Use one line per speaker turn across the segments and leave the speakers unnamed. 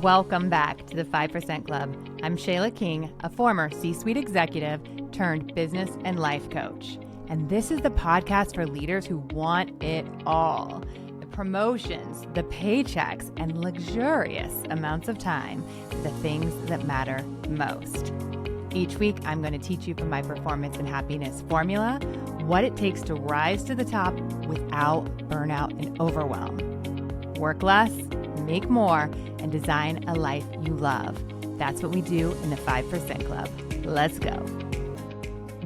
Welcome back to the 5% Club. I'm Shayla King, a former C-suite executive turned business and life coach. And this is the podcast for leaders who want it all. The promotions, the paychecks, and luxurious amounts of time for the things that matter most. Each week, I'm going to teach you from my performance and happiness formula what it takes to rise to the top without burnout and overwhelm. Work less, make more, and design a life you love. That's what we do in the 5% Club. Let's go.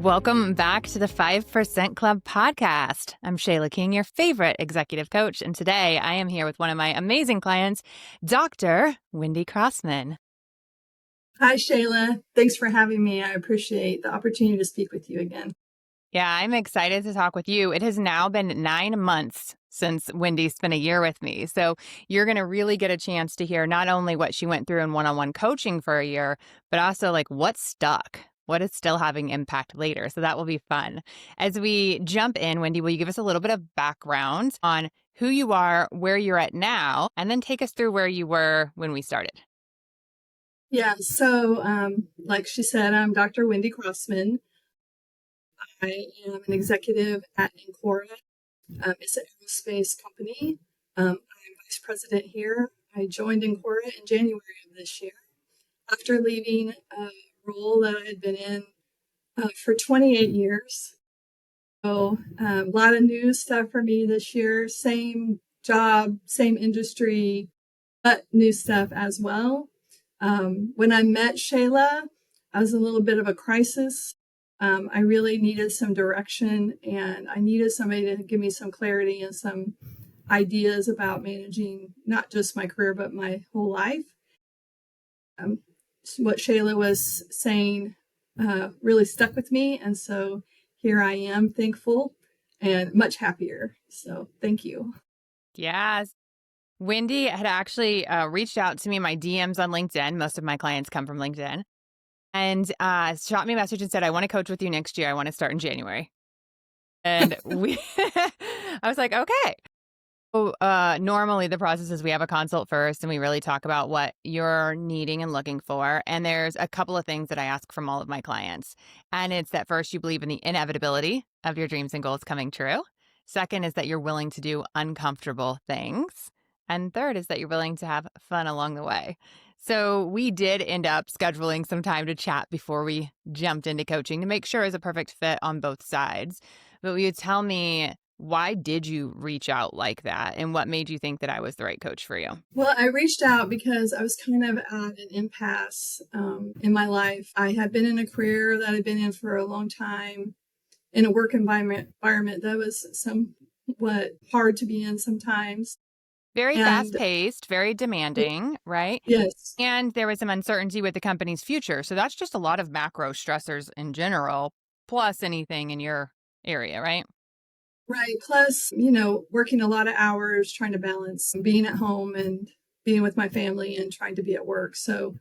Welcome back to the 5% Club podcast. I'm Shayla King, your favorite executive coach, and today I am here with one of my amazing clients, Dr. Wendy Crossman.
Hi, Shayla. Thanks for having me. I appreciate the opportunity to speak with you again.
Yeah, I'm excited to talk with you. It has now been 9 months since Wendy spent a year with me. So you're going to really get a chance to hear not only what she went through in one-on-one coaching for a year, but also like what stuck, what is still having impact later. So that will be fun. As we jump in, Wendy, will you give us a little bit of background on who you are, where you're at now, and then take us through where you were when we started?
Yeah, so like she said, I'm Dr. Wendy Crossman. I am an executive at Encora. It's an aerospace company. I'm vice president here. I joined Encora in January of this year after leaving a role that I had been in for 28 years. So a lot of new stuff for me this year. Same job, same industry, but new stuff as well. When I met Shayla, I was in a little bit of a crisis. I really needed some direction, and I needed somebody to give me some clarity and some ideas about managing not just my career, but my whole life. What Shayla was saying really stuck with me. And so here I am, thankful and much happier. So thank you.
Yes. Wendy had actually reached out to me in my DMs on LinkedIn. Most of my clients come from LinkedIn. And shot me a message and said, I want to coach with you next year. I want to start in January. And I was like, okay. So, normally the process is we have a consult first and we really talk about what you're needing and looking for. And there's a couple of things that I ask from all of my clients. And it's that first, you believe in the inevitability of your dreams and goals coming true. Second is that you're willing to do uncomfortable things. And third is that you're willing to have fun along the way. So we did end up scheduling some time to chat before we jumped into coaching to make sure it was a perfect fit on both sides. But will you tell me, why did you reach out like that? And what made you think that I was the right coach for you?
Well, I reached out because I was kind of at an impasse in my life. I had been in a career that I'd been in for a long time, in a work environment that was somewhat hard to be in sometimes.
Very fast-paced, very demanding, right?
Yes.
And there was some uncertainty with the company's future. So that's just a lot of macro stressors in general, plus anything in your area, right?
Right. Plus, working a lot of hours, trying to balance being at home and being with my family and trying to be at work. So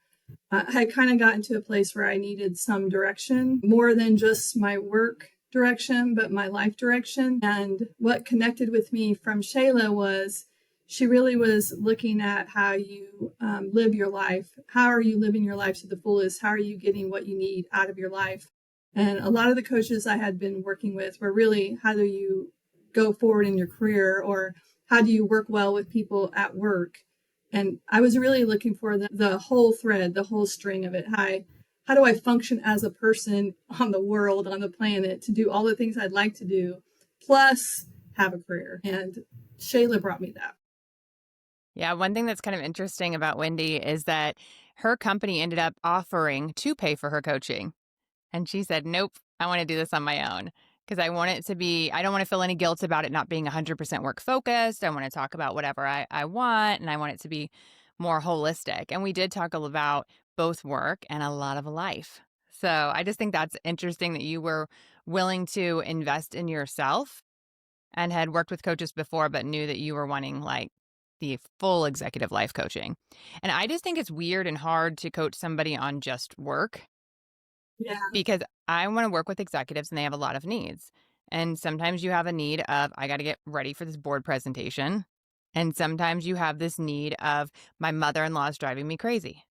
I had kind of gotten to a place where I needed some direction, more than just my work direction, but my life direction. And what connected with me from Shayla was she really was looking at how you live your life. How are you living your life to the fullest? How are you getting what you need out of your life? And a lot of the coaches I had been working with were really, how do you go forward in your career, or how do you work well with people at work? And I was really looking for the whole thread, the whole string of it. How do I function as a person on the world, on the planet, to do all the things I'd like to do, plus have a career? And Shayla brought me that.
Yeah, one thing that's kind of interesting about Wendy is that her company ended up offering to pay for her coaching. And she said, nope, I want to do this on my own because I want it to be, I don't want to feel any guilt about it not being 100% work focused. I want to talk about whatever I want, and I want it to be more holistic. And we did talk about both work and a lot of life. So I just think that's interesting that you were willing to invest in yourself and had worked with coaches before, but knew that you were wanting like the full executive life coaching. And I just think it's weird and hard to coach somebody on just work.
Yeah.
Because I want to work with executives and they have a lot of needs. And sometimes you have a need of, I got to get ready for this board presentation. And sometimes you have this need of my mother-in-law is driving me crazy.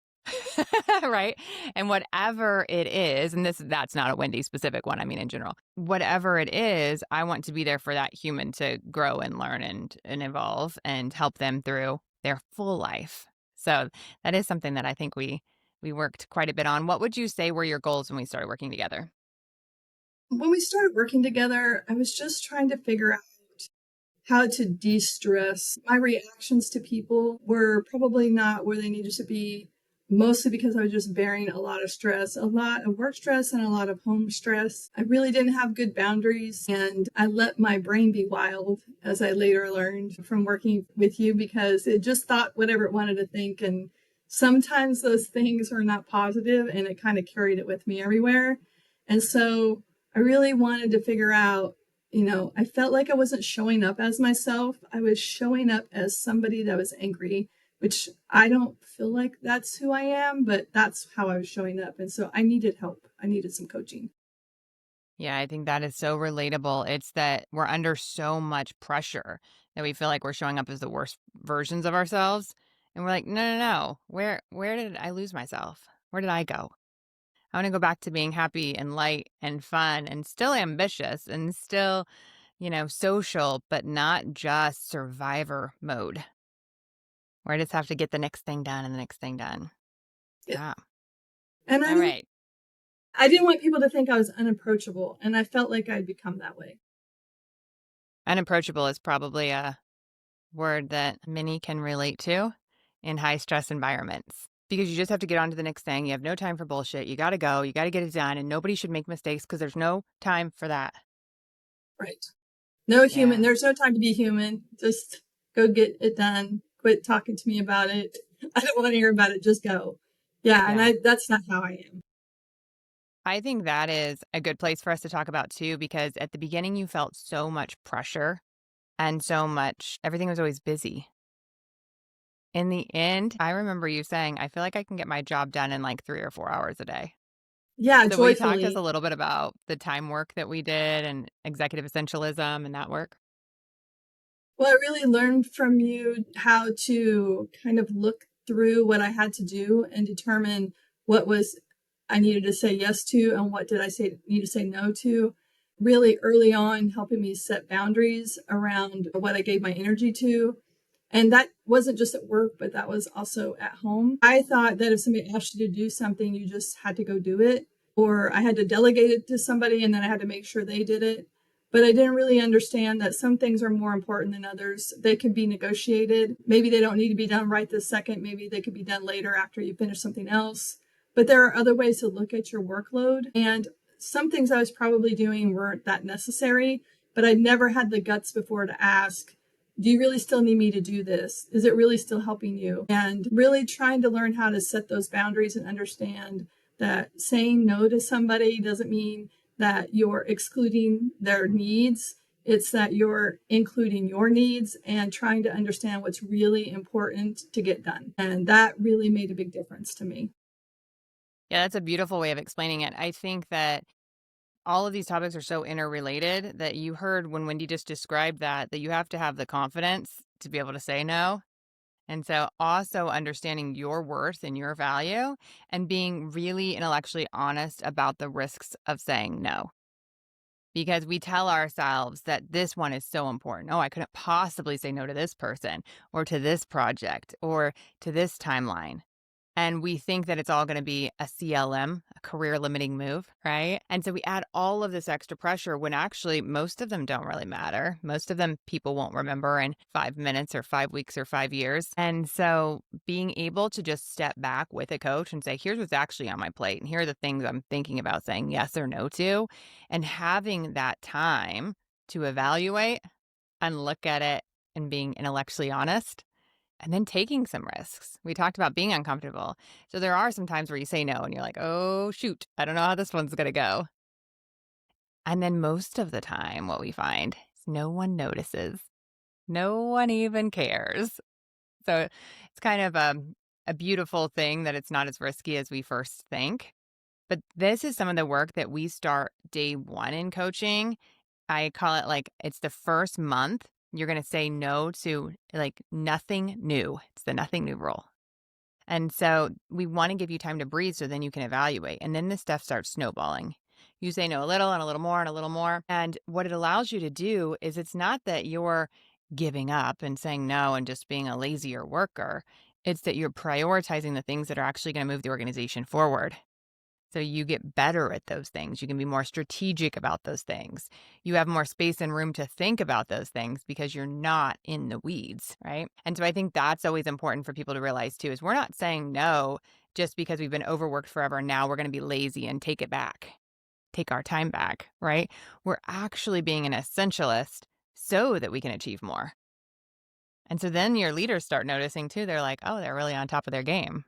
Right? And whatever it is, and that's not a Wendy specific one, I mean in general. Whatever it is, I want to be there for that human to grow and learn and evolve and help them through their full life. So that is something that I think we worked quite a bit on. What would you say were your goals when we started working together?
When we started working together, I was just trying to figure out how to de-stress. My reactions to people were probably not where they needed to be, mostly because I was just bearing a lot of stress, a lot of work stress and a lot of home stress. I really didn't have good boundaries, and I let my brain be wild, as I later learned from working with you, because it just thought whatever it wanted to think. And sometimes those things are not positive, and it kind of carried it with me everywhere. And so I really wanted to figure out, I felt like I wasn't showing up as myself. I was showing up as somebody that was angry, which I don't feel like that's who I am, but that's how I was showing up. And so I needed help. I needed some coaching.
Yeah, I think that is so relatable. It's that we're under so much pressure that we feel like we're showing up as the worst versions of ourselves. And we're like, no, no, no. Where did I lose myself? Where did I go? I want to go back to being happy and light and fun and still ambitious and still, social, but not just survivor mode where I just have to get the next thing done and the next thing done.
Yeah.
Yeah.
And
All right.
I didn't want people to think I was unapproachable. And I felt like I'd become that way.
Unapproachable is probably a word that many can relate to in high stress environments because you just have to get on to the next thing. You have no time for bullshit. You got to go. You got to get it done. And nobody should make mistakes because there's no time for that.
Right. No human.
Yeah.
There's no time to be human. Just go get it done. Quit talking to me about it. I don't want to hear about it. Just go. Yeah. And
Yeah.
that's not how I am.
I think that is a good place for us to talk about too, because at the beginning you felt so much pressure and so much, everything was always busy. In the end, I remember you saying, I feel like I can get my job done in like 3 or 4 hours a day.
Yeah.
So will you talk to us
Joyfully.
a little bit about the time work that we did and executive essentialism and that work?
Well, I really learned from you how to kind of look through what I had to do and determine what was I needed to say yes to and what did I need to say no to. Really early on, helping me set boundaries around what I gave my energy to. And that wasn't just at work, but that was also at home. I thought that if somebody asked you to do something, you just had to go do it, or I had to delegate it to somebody and then I had to make sure they did it. But I didn't really understand that some things are more important than others. They can be negotiated. Maybe they don't need to be done right this second. Maybe they could be done later after you finish something else. But there are other ways to look at your workload. And some things I was probably doing weren't that necessary, but I never had the guts before to ask, do you really still need me to do this? Is it really still helping you? And really trying to learn how to set those boundaries and understand that saying no to somebody doesn't mean that you're excluding their needs. It's that you're including your needs and trying to understand what's really important to get done. And that really made a big difference to me.
Yeah, that's a beautiful way of explaining it. I think that all of these topics are so interrelated that you heard when Wendy just described that you have to have the confidence to be able to say no. And so also understanding your worth and your value and being really intellectually honest about the risks of saying no. Because we tell ourselves that this one is so important. Oh, I couldn't possibly say no to this person or to this project or to this timeline. And we think that it's all going to be a CLM, a career limiting move, right? And so we add all of this extra pressure when actually most of them don't really matter. Most of them people won't remember in 5 minutes or 5 weeks or 5 years. And so being able to just step back with a coach and say, here's what's actually on my plate. And here are the things I'm thinking about saying yes or no to. And having that time to evaluate and look at it and being intellectually honest and then taking some risks. We talked about being uncomfortable. So there are some times where you say no and you're like, oh, shoot, I don't know how this one's going to go. And then most of the time, what we find is no one notices. No one even cares. So it's kind of a beautiful thing that it's not as risky as we first think. But this is some of the work that we start day one in coaching. I call it like it's the first month. You're going to say no to like nothing new. It's the nothing new rule. And so we want to give you time to breathe so then you can evaluate. And then this stuff starts snowballing. You say no a little and a little more and a little more. And what it allows you to do is it's not that you're giving up and saying no and just being a lazier worker. It's that you're prioritizing the things that are actually going to move the organization forward. So you get better at those things. You can be more strategic about those things. You have more space and room to think about those things because you're not in the weeds, right? And so I think that's always important for people to realize too, is we're not saying no just because we've been overworked forever. Now we're going to be lazy and take it back, take our time back, right? We're actually being an essentialist so that we can achieve more. And so then your leaders start noticing too. They're like, oh, they're really on top of their game.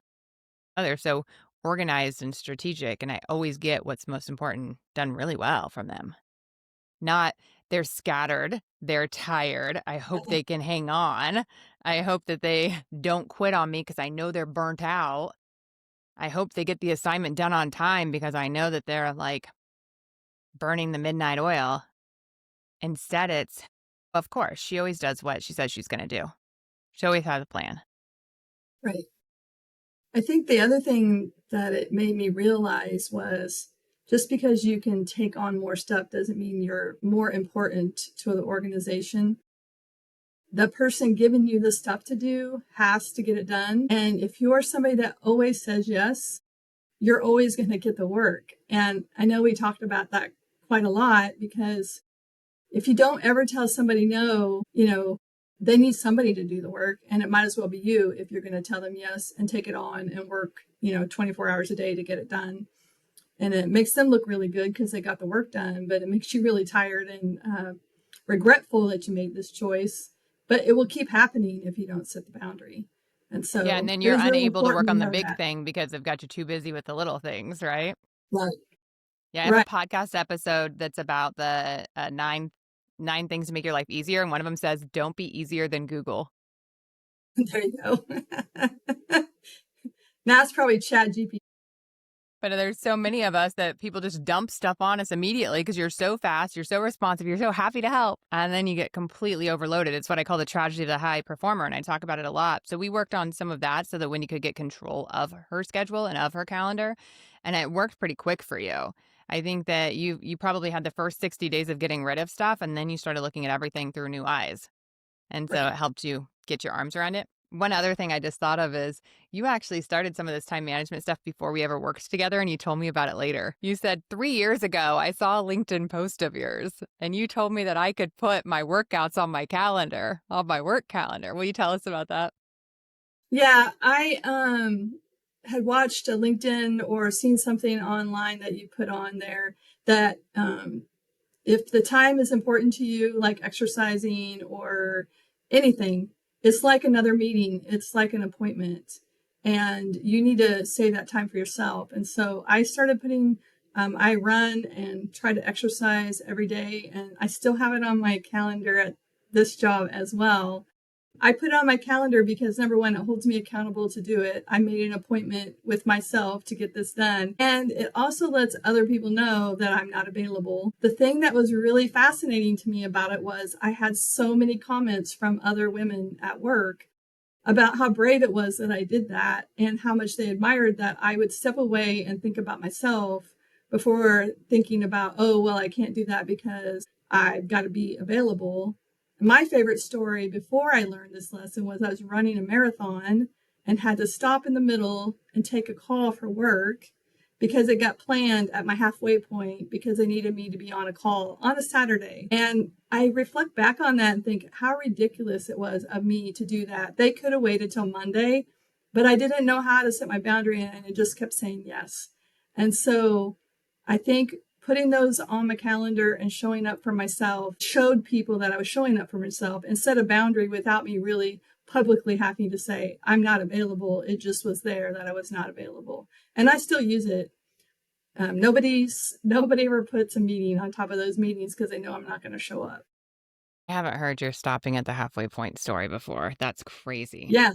Oh, they're so organized and strategic, and I always get what's most important done really well from them. Not they're scattered, they're tired. I hope they can hang on. I hope that they don't quit on me because I know they're burnt out. I hope they get the assignment done on time because I know that they're like burning the midnight oil. Instead, it's, of course, she always does what she says she's going to do. She always has a plan.
Right. I think the other thing that it made me realize was just because you can take on more stuff doesn't mean you're more important to the organization. The person giving you the stuff to do has to get it done. And if you're somebody that always says yes, you're always going to get the work. And I know we talked about that quite a lot because if you don't ever tell somebody no, they need somebody to do the work, and it might as well be you if you're going to tell them yes and take it on and work, 24 hours a day to get it done. And it makes them look really good because they got the work done, but it makes you really tired and regretful that you made this choice. But it will keep happening if you don't set the boundary. And
Yeah, and
so
then
it
you're
was really
unable to work
important
on
to
the
know
big
that.
thing because they've got you too busy with the little things, right?
Right.
Yeah, I have a
Right.
podcast episode that's about the nine things to make your life easier, and one of them says, "Don't be easier than Google."
There you go. Now it's probably Chat GPT.
But there's so many of us that people just dump stuff on us immediately because you're so fast, you're so responsive, you're so happy to help, and then you get completely overloaded. It's what I call the tragedy of the high performer, and I talk about it a lot. So we worked on some of that so that Wendy could get control of her schedule and of her calendar, and it worked pretty quick for you. I think that you probably had the first 60 days of getting rid of stuff, and then you started looking at everything through new eyes. And so
Right.
it helped you get your arms around it. One other thing I just thought of is you actually started some of this time management stuff before we ever worked together, and you told me about it later. You said 3 years ago, I saw a LinkedIn post of yours, and you told me that I could put my workouts on my calendar, on my work calendar. Will you tell us about that?
Yeah, I had watched a LinkedIn or seen something online that you put on there that if the time is important to you, like exercising or anything, it's like another meeting. It's like an appointment, and you need to save that time for yourself. And so I started putting. I run and try to exercise every day, and I still have it on my calendar at this job as well. I put it on my calendar because number one, it holds me accountable to do it. I made an appointment with myself to get this done. And it also lets other people know that I'm not available. The thing that was really fascinating to me about it was I had so many comments from other women at work about how brave it was that I did that and how much they admired that I would step away and think about myself before thinking about, oh, well, I can't do that because I've got to be available. My favorite story before I learned this lesson was I was running a marathon and had to stop in the middle and take a call for work because it got planned at my halfway point because they needed me to be on a call on a Saturday. And I reflect back on that and think how ridiculous it was of me to do that. They could have waited till Monday, but I didn't know how to set my boundary and I just kept saying yes. And so I think putting those on my calendar and showing up for myself showed people that I was showing up for myself and set a boundary without me really publicly having to say, I'm not available. It just was there that I was not available. And I still use it. Nobody ever puts a meeting on top of those meetings because they know I'm not going to show up.
I haven't heard your stopping at the halfway point story before. That's crazy.
Yeah,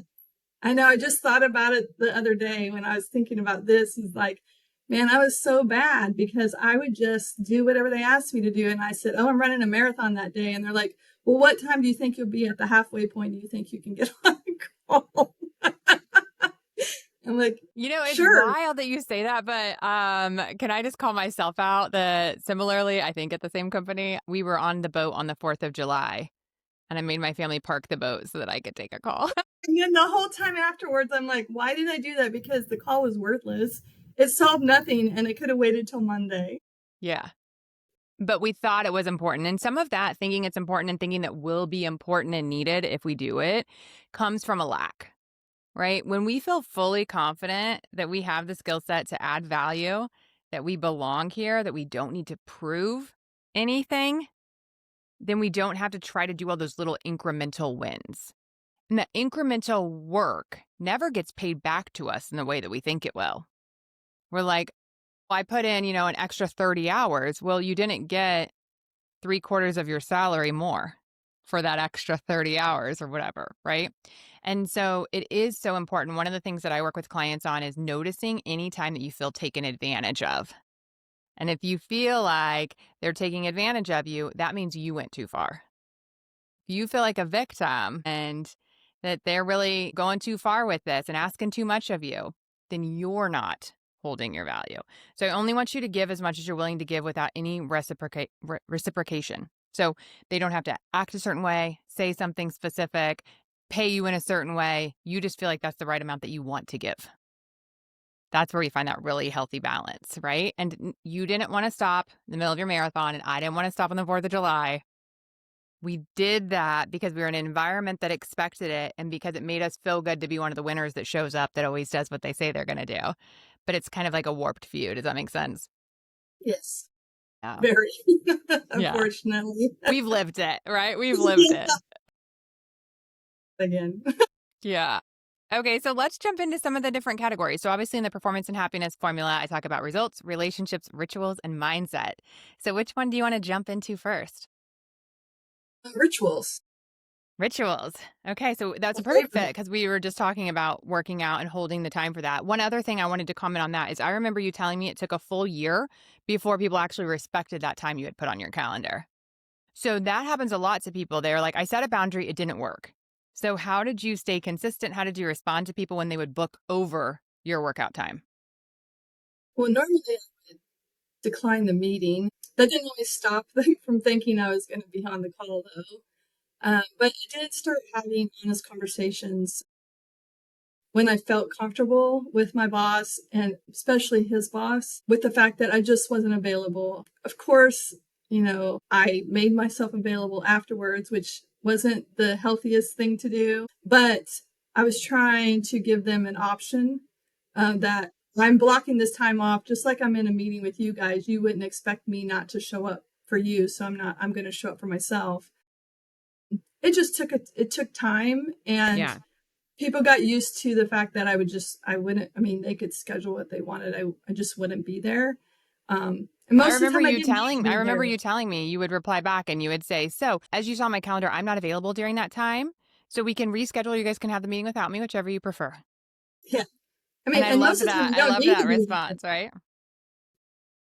I know. I just thought about it the other day when I was thinking about this. Is like, man, I was so bad because I would just do whatever they asked me to do. And I said, oh, I'm running a marathon that day. And they're like, well, what time do you think you'll be at the halfway point? Do you think you can get on the call? I'm like,
It's
sure.
wild that you say that, but can I just call myself out that similarly, I think at the same company, we were on the boat on the 4th of July and I made my family park the boat so that I could take a call.
And then the whole time afterwards, I'm like, why did I do that? Because the call was worthless. It solved nothing and it could have waited till Monday.
Yeah. But we thought it was important. And some of that thinking it's important and thinking that will be important and needed if we do it comes from a lack, right? When we feel fully confident that we have the skill set to add value, that we belong here, that we don't need to prove anything, then we don't have to try to do all those little incremental wins. And the incremental work never gets paid back to us in the way that we think it will. We're like, well, I put in, an extra 30 hours. Well, you didn't get 3/4 of your salary more for that extra 30 hours or whatever, right? And so it is so important. One of the things that I work with clients on is noticing any time that you feel taken advantage of. And if you feel like they're taking advantage of you, that means you went too far. If you feel like a victim and that they're really going too far with this and asking too much of you, then you're not holding your value. So I only want you to give as much as you're willing to give without any reciprocation. So they don't have to act a certain way, say something specific, pay you in a certain way. You just feel like that's the right amount that you want to give. That's where you find that really healthy balance, right? And you didn't want to stop in the middle of your marathon, and I didn't want to stop on the 4th of July. We did that because we were in an environment that expected it and because it made us feel good to be one of the winners that shows up that always does what they say they're going to do. But it's kind of like a warped view. Does that make sense?
Yes,
Yeah.
very,
Yeah.
unfortunately.
We've lived it, right? We've lived it.
Again.
Yeah. Okay, so let's jump into some of the different categories. So obviously in the performance and happiness formula, I talk about results, relationships, rituals, and mindset. So which one do you want to jump into first?
Rituals.
Rituals. Okay, so that's a perfect fit
Absolutely.
because we were just talking about working out and holding the time for that. One other thing I wanted to comment on that is I remember you telling me it took a full year before people actually respected that time you had put on your calendar. So that happens a lot to people. They're like, I set a boundary, it didn't work. So how did you stay consistent? How did you respond to people when they would book over your workout time?
Well, normally I would decline the meeting. That didn't always stop them from thinking I was going to be on the call, though. But I did start having honest conversations when I felt comfortable with my boss and especially his boss with the fact that I just wasn't available. Of course, I made myself available afterwards, which wasn't the healthiest thing to do, but I was trying to give them an option that I'm blocking this time off, just like I'm in a meeting with you guys. You wouldn't expect me not to show up for you. So I'm going to show up for myself. It took time and
Yeah.
people got used to the fact that they could schedule what they wanted. I just wouldn't be there. And
I
most of the
remember
time I
you
didn't need to
telling I
be
remember
there.
you telling me you would reply back and you would say, "So, as you saw on my calendar, I'm not available during that time, so we can reschedule. You guys can have the meeting without me, whichever you prefer."
Yeah.
And I
And
loved
most of the time
that.
you
I
don't
love
need
that
to be there.
response, right?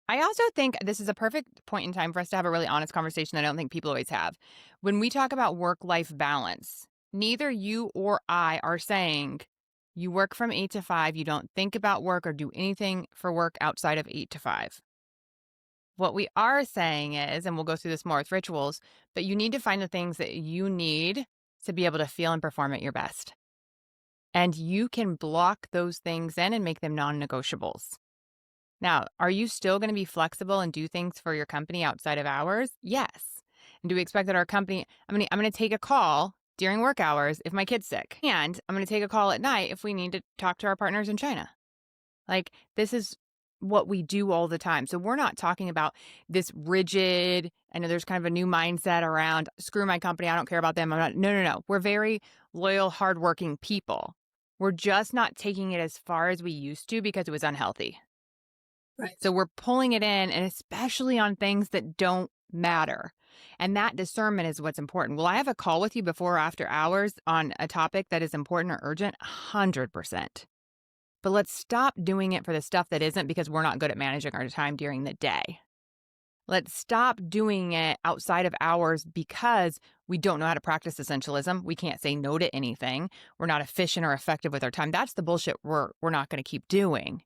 I also think this is a perfect point in time for us to have a really honest conversation that I don't think people always have. When we talk about work-life balance, neither you or I are saying you work from 8 to 5, you don't think about work or do anything for work outside of 8 to 5. What we are saying is, and we'll go through this more with rituals, but you need to find the things that you need to be able to feel and perform at your best. And you can block those things in and make them non-negotiables. Now, are you still going to be flexible and do things for your company outside of hours? Yes. And do we expect that our company, I'm going to take a call during work hours if my kid's sick, and I'm going to take a call at night if we need to talk to our partners in China. Like, this is what we do all the time. So we're not talking about this rigid, I know there's kind of a new mindset around screw my company, I don't care about them. I'm not, no. We're very loyal, hardworking people. We're just not taking it as far as we used to because it was unhealthy.
Right.
So we're pulling it in, and especially on things that don't matter. And that discernment is what's important. Will I have a call with you before or after hours on a topic that is important or urgent? 100%. But let's stop doing it for the stuff that isn't because we're not good at managing our time during the day. Let's stop doing it outside of hours because we don't know how to practice essentialism. We can't say no to anything. We're not efficient or effective with our time. That's the bullshit we're not going to keep doing.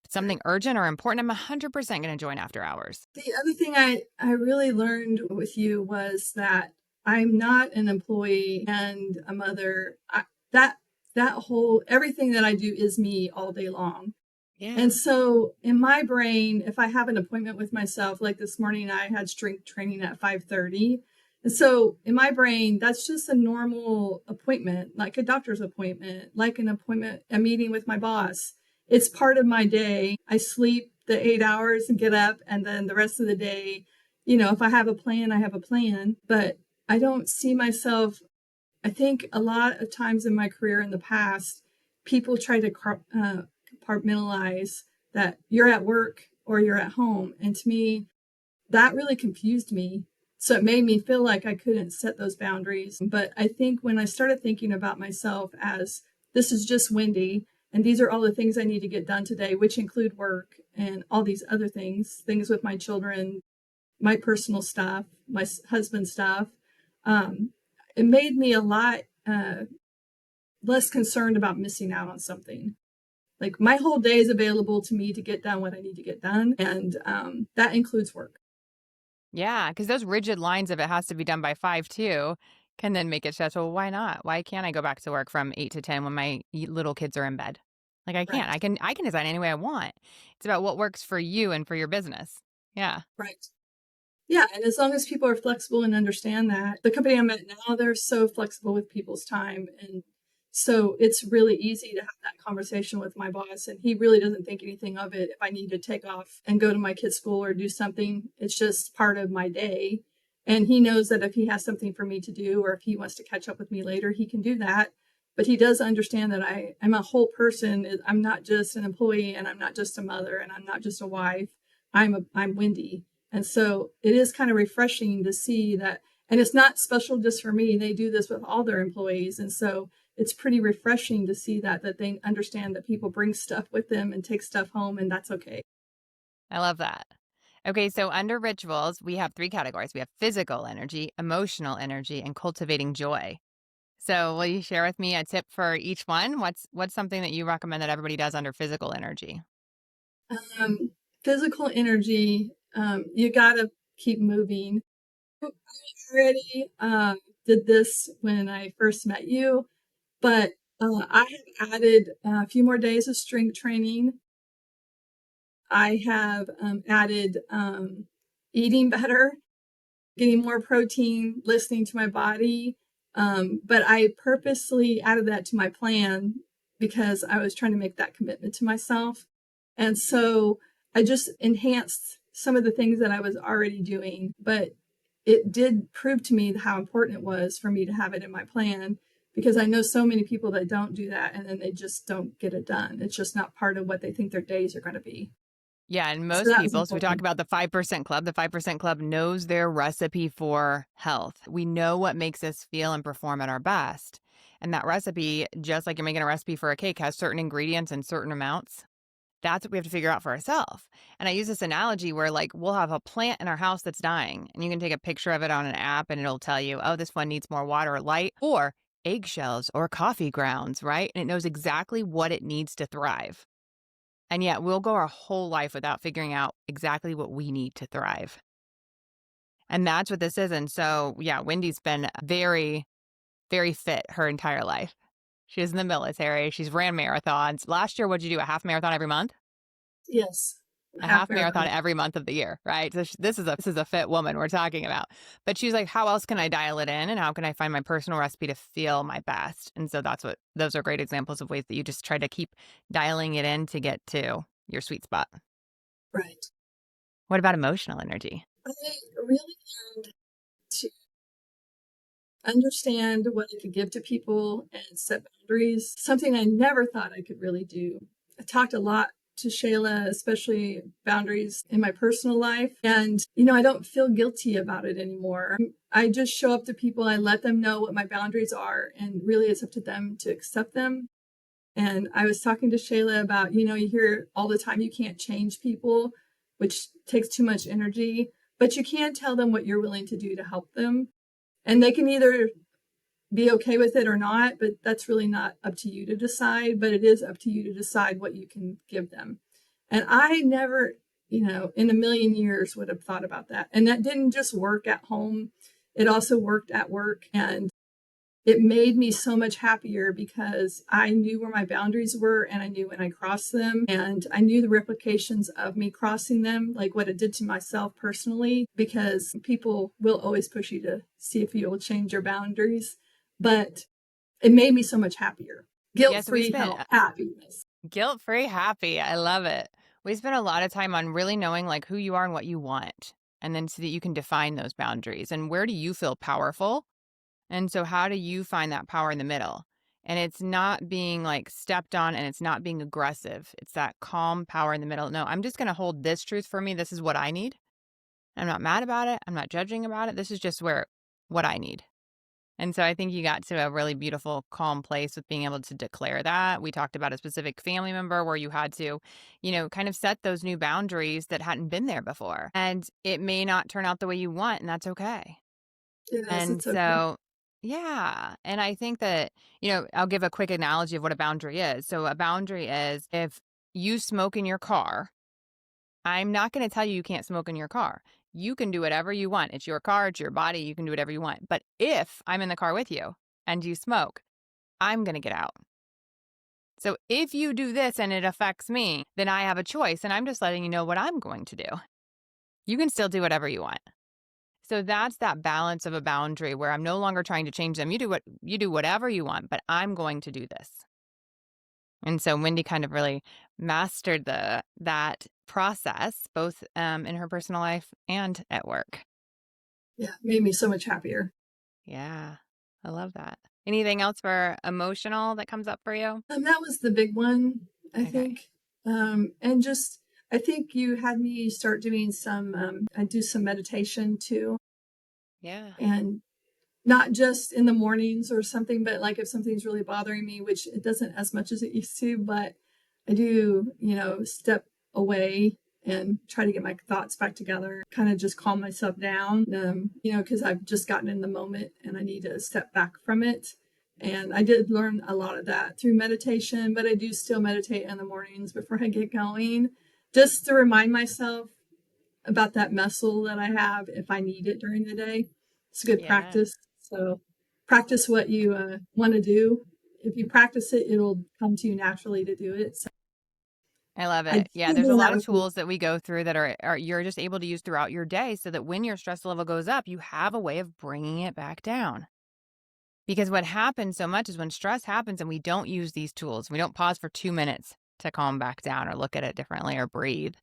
If it's something
Right.
urgent or important, I'm 100% going to join after hours.
The other thing I really learned with you was that I'm not an employee and a mother. That whole everything that I do is me all day long. And
Yeah.
so in my brain, if I have an appointment with myself, like this morning, I had strength training at 5:30. And so in my brain, that's just a normal appointment, like a doctor's appointment, like an appointment, a meeting with my boss. It's part of my day. I sleep the 8 hours and get up. And then the rest of the day, if I have a plan, I have a plan. But I don't see myself. I think a lot of times in my career in the past, people try to compartmentalize that you're at work or you're at home. And to me, that really confused me. So it made me feel like I couldn't set those boundaries. But I think when I started thinking about myself as this is just Wendy, and these are all the things I need to get done today, which include work and all these other things with my children, my personal stuff, my husband's stuff. Um, it made me a lot less concerned about missing out on something. Like my whole day is available to me to get done what I need to get done. And that includes work.
Yeah. Because those rigid lines of it has to be done by 5 too can then make it stressful. Why not? Why can't I go back to work from 8 to 10 when my little kids are in bed? Like I can't.
Right.
I can design any way I want. It's about what works for you and for your business. Yeah.
Right. Yeah, and as long as people are flexible and understand that, the company I'm at now, they're so flexible with people's time. And so it's really easy to have that conversation with my boss. And he really doesn't think anything of it if I need to take off and go to my kid's school or do something. It's just part of my day. And he knows that if he has something for me to do or if he wants to catch up with me later, he can do that. But he does understand that I'm a whole person. I'm not just an employee and I'm not just a mother and I'm not just a wife. I'm Wendy. And so it is kind of refreshing to see that, and it's not special just for me. They do this with all their employees. And so it's pretty refreshing to see that they understand that people bring stuff with them and take stuff home, and that's okay.
I love that. Okay, so under rituals, we have 3 categories. We have physical energy, emotional energy, and cultivating joy. So, will you share with me a tip for each one? What's something that you recommend that everybody does under physical energy?
Um, Physical energy, you got to keep moving. I already did this when I first met you, but I have added a few more days of strength training. I have added eating better, getting more protein, listening to my body. But I purposely added that to my plan because I was trying to make that commitment to myself. And so I just enhanced some of the things that I was already doing, but it did prove to me how important it was for me to have it in my plan because I know so many people that don't do that and then they just don't get it done. It's just not part of what they think their days are going to be.
Yeah, and
So
most
that was
people, so we talk
important.
about the 5% club. The 5% club knows their recipe for health. We know what makes us feel and perform at our best. And that recipe, just like you're making a recipe for a cake, has certain ingredients and certain amounts. That's what we have to figure out for ourselves. And I use this analogy where, like, we'll have a plant in our house that's dying, and you can take a picture of it on an app and it'll tell you, oh, this one needs more water or light, or eggshells or coffee grounds, right? And it knows exactly what it needs to thrive. And yet we'll go our whole life without figuring out exactly what we need to thrive. And that's what this is. And so, yeah, Wendy's been very, very fit her entire life. She was in the military. She's ran marathons. Last year, what'd you do? A half marathon every month?
Yes.
A
Half
half marathon
marathon.
every month of the year, right? So this is a fit woman we're talking about. But she's like, how else can I dial it in, and how can I find my personal recipe to feel my best? And so those are great examples of ways that you just try to keep dialing it in to get to your sweet spot.
Right.
What about emotional energy?
I really learned to understand what I could give to people and set boundaries, something I never thought I could really do. I talked a lot to Shayla, especially boundaries in my personal life. And, I don't feel guilty about it anymore. I just show up to people, I let them know what my boundaries are, and really it's up to them to accept them. And I was talking to Shayla about, you hear all the time you can't change people, which takes too much energy. but you can tell them what you're willing to do to help them. And they can either be okay with it or not, but that's really not up to you to decide, but it is up to you to decide what you can give them. And I never, in a million years would have thought about that. And that didn't just work at home. It also worked at work. And it made me so much happier because I knew where my boundaries were and I knew when I crossed them and I knew the replications of me crossing them, like what it did to myself personally, because people will always push you to see if you will change your boundaries. But it made me so much happier.
Yes, we
Guilt-free
spent
happiness.
guilt-free happy. I love it. We spent a lot of time on really knowing like who you are and what you want. And then so that you can define those boundaries and where do you feel powerful? And so how do you find that power in the middle? And it's not being like stepped on and it's not being aggressive. It's that calm power in the middle. No, I'm just going to hold this truth for me. This is what I need. I'm not mad about it. I'm not judging about it. This is just what I need. And so I think you got to a really beautiful, calm place with being able to declare that. We talked about a specific family member where you had to, kind of set those new boundaries that hadn't been there before. And it may not turn out the way you want, and that's okay.
Yes,
And
it's okay.
so, yeah. And I think that, I'll give a quick analogy of what a boundary is. So a boundary is if you smoke in your car, I'm not going to tell you you can't smoke in your car. You can do whatever you want. It's your car, it's your body. You can do whatever you want. But if I'm in the car with you and you smoke, I'm going to get out. So if you do this and it affects me, then I have a choice. And I'm just letting you know what I'm going to do. You can still do whatever you want. So that's that balance of a boundary where I'm no longer trying to change them. You do whatever you want, but I'm going to do this. And so Wendy kind of really mastered that process, both in her personal life and at work.
Yeah, made me so much happier.
Yeah, I love that. Anything else for emotional that comes up for you?
That was the big one, I
Okay.
think. And just, I think you had me start doing I do some meditation too.
Yeah.
And not just in the mornings or something, but like if something's really bothering me, which it doesn't as much as it used to, but I do, step away and try to get my thoughts back together, kind of just calm myself down, because I've just gotten in the moment and I need to step back from it. And I did learn a lot of that through meditation, but I do still meditate in the mornings before I get going, just to remind myself about that muscle that I have if I need it during the day. It's a good
Yeah.
practice. So practice what you want to do. If you practice it, it'll come to you naturally to do it. So
I love
I
it. Yeah,
think
there's a
that
lot of
would be,
tools that we go through that are you're just able to use throughout your day so that when your stress level goes up, you have a way of bringing it back down. Because what happens so much is when stress happens and we don't use these tools, we don't pause for 2 minutes to calm back down or look at it differently or breathe,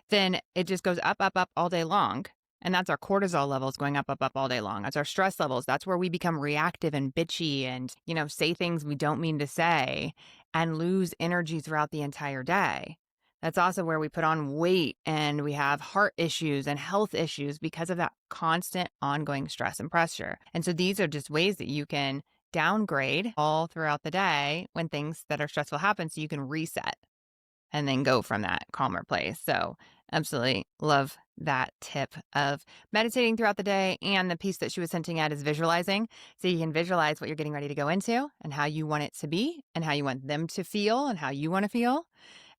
then it just goes up, up, up all day long. And that's our cortisol levels going up, up, up all day long. That's our stress levels. That's where we become reactive and bitchy and, say things we don't mean to say and lose energy throughout the entire day. That's also where we put on weight and we have heart issues and health issues because of that constant ongoing stress and pressure. And so these are just ways that you can downgrade all throughout the day when things that are stressful happen so you can reset and then go from that calmer place. So, absolutely love that tip of meditating throughout the day. And the piece that she was hinting at is visualizing. So, you can visualize what you're getting ready to go into and how you want it to be and how you want them to feel and how you want to feel.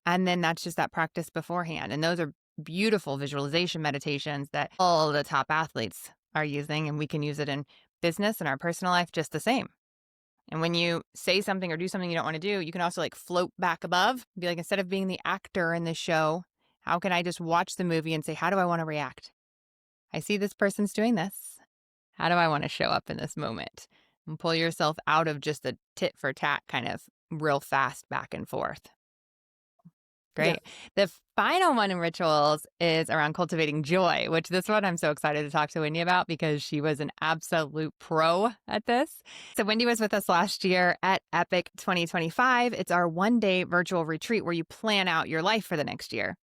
And then that's just that practice beforehand. And those are beautiful visualization meditations that all the top athletes are using. And we can use it in business and our personal life just the same. And when you say something or do something you don't want to do, you can also like float back above, be like, instead of being the actor in this show, how can I just watch the movie and say, how do I want to react? I see this person's doing this. How do I want to show up in this moment? And pull yourself out of just a tit for tat kind of real fast back and forth.
yeah.
Great. The final one in rituals is around cultivating joy, which this one I'm so excited to talk to Wendy about because she was an absolute pro at this. So Wendy was with us last year at Epic 2025. It's our 1-day virtual retreat where you plan out your life for the next year.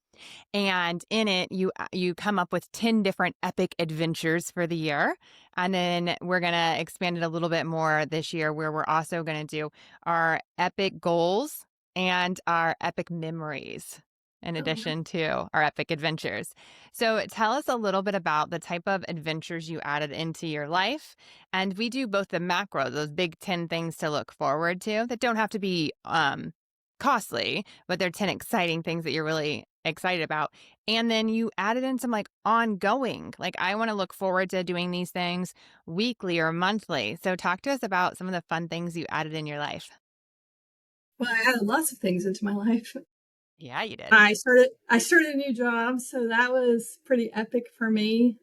And in it, you come up with 10 different epic adventures for the year. And then we're going to expand it a little bit more this year where we're also going to do our epic goals and our epic memories. in
Oh, yeah.
addition to our epic adventures. So tell us a little bit about the type of adventures you added into your life. And we do both the macro, those big 10 things to look forward to that don't have to be costly, but they're 10 exciting things that you're really excited about. And then you added in some like ongoing, like I want to look forward to doing these things weekly or monthly. So talk to us about some of the fun things you added in your life.
Well, I added lots of things into my life.
Yeah, you did.
I started a new job, so that was pretty epic for me.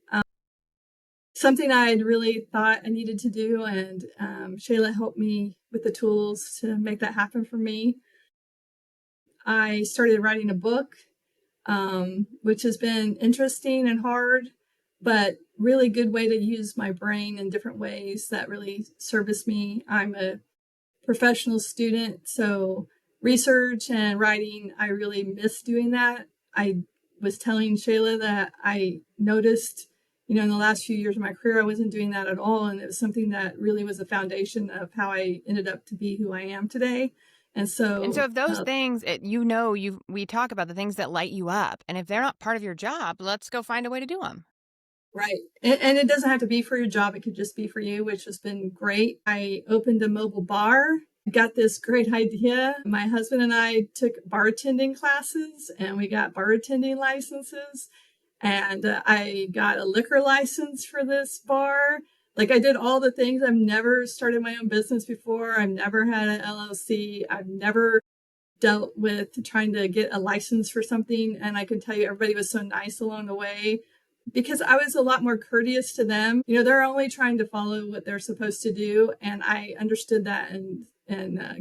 Something I had really thought I needed to do, and Shayla helped me with the tools to make that happen for me. I started writing a book, which has been interesting and hard, but really good way to use my brain in different ways that really service me. I'm a professional student, so research and writing, I really miss doing that. I was telling Shayla that I noticed, in the last few years of my career, I wasn't doing that at all. And it was something that really was the foundation of how I ended up to be who I am today. And
And so
so,
if those things, we talk about the things that light you up. And if they're not part of your job, let's go find a way to do them.
right. And it doesn't have to be for your job. It could just be for you, which has been great. I opened a mobile bar, got this great idea. My husband and I took bartending classes and we got bartending licenses. And I got a liquor license for this bar. Like I did all the things. I've never started my own business before. I've never had an LLC. I've never dealt with trying to get a license for something. And I can tell you, everybody was so nice along the way because I was a lot more courteous to them. They're only trying to follow what they're supposed to do. And I understood that and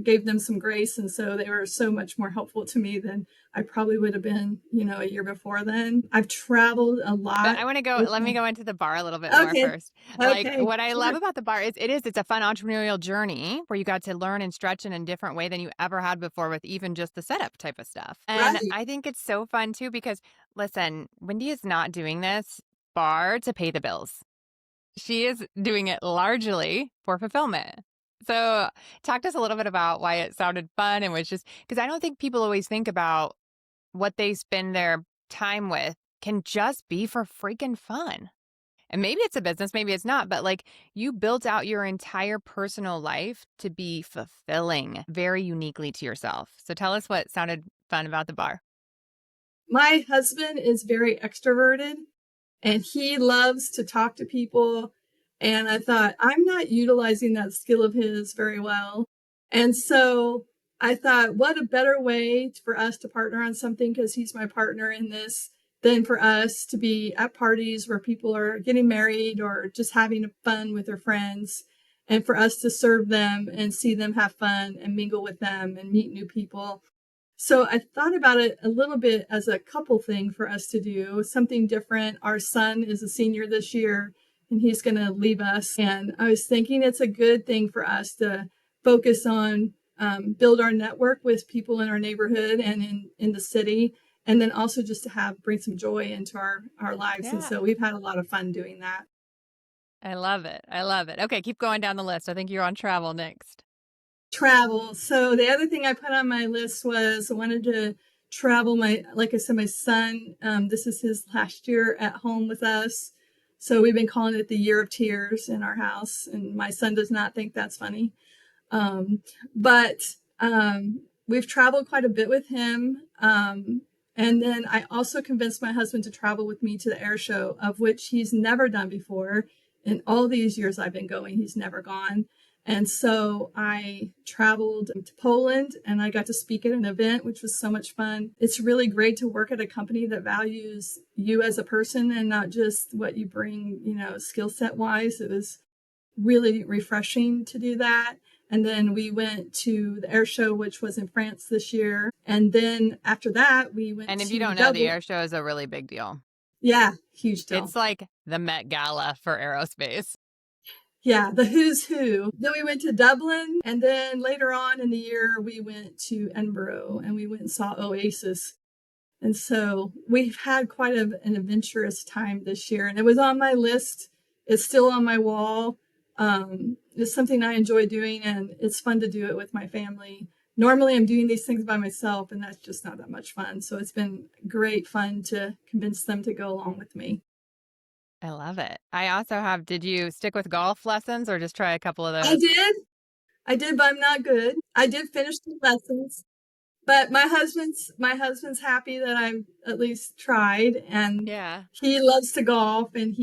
gave them some grace. And so they were so much more helpful to me than I probably would have been, a year before then. I've traveled a
But
lot.
I want to go, let me go into the bar a little bit more
Okay.
first. Like
Okay.
what I love
Sure.
about the bar is it's a fun entrepreneurial journey where you got to learn and stretch in a different way than you ever had before with even just the setup type of stuff. And
Right.
I think it's so fun too, because listen, Wendy is not doing this bar to pay the bills. She is doing it largely for fulfillment. So talk to us a little bit about why it sounded fun and was just because I don't think people always think about what they spend their time with can just be for freaking fun. And maybe it's a business, maybe it's not, but like you built out your entire personal life to be fulfilling very uniquely to yourself. So tell us what sounded fun about the bar.
My husband is very extroverted and he loves to talk to people. And I thought, I'm not utilizing that skill of his very well. And so I thought, what a better way for us to partner on something, because he's my partner in this, than for us to be at parties where people are getting married or just having fun with their friends, and for us to serve them and see them have fun and mingle with them and meet new people. So I thought about it a little bit as a couple thing for us to do, something different. Our son is a senior this year and he's going to leave us. And I was thinking it's a good thing for us to focus on, build our network with people in our neighborhood and in the city. And then also just to bring some joy into our lives. And
Yeah.
so we've had a lot of fun doing that.
I love it. I love it. Okay, keep going down the list. I think you're on travel next.
Travel. So the other thing I put on my list was I wanted to travel. Like I said, my son, this is his last year at home with us. So we've been calling it the year of tears in our house. And my son does not think that's funny. Um, but we've traveled quite a bit with him. And then I also convinced my husband to travel with me to the air show, of which he's never done before. In all these years I've been going, he's never gone. And so I traveled to Poland and I got to speak at an event, which was so much fun. It's really great to work at a company that values you as a person and not just what you bring, skill set wise. It was really refreshing to do that. And then we went to the air show, which was in France this year. And then after that, we went
And if you
to
don't know, the
Dublin.
air show is a really big deal.
Yeah, huge deal.
It's like the Met Gala for aerospace.
Yeah, the who's who. Then we went to Dublin. And then later on in the year, we went to Edinburgh and we went and saw Oasis. And so we've had quite an adventurous time this year. And it was on my list. It's still on my wall. It's something I enjoy doing, and it's fun to do it with my family, normally I'm doing these things by myself, and that's just not that much fun. So it's been great fun to convince them to go along with me.
I love it. I also have, did you stick with golf lessons or just try a couple of
I
those?
did. I did, but I'm not good. I did finish the lessons. But my husband's happy that I've at least tried, and
Yeah.
he loves to golf, and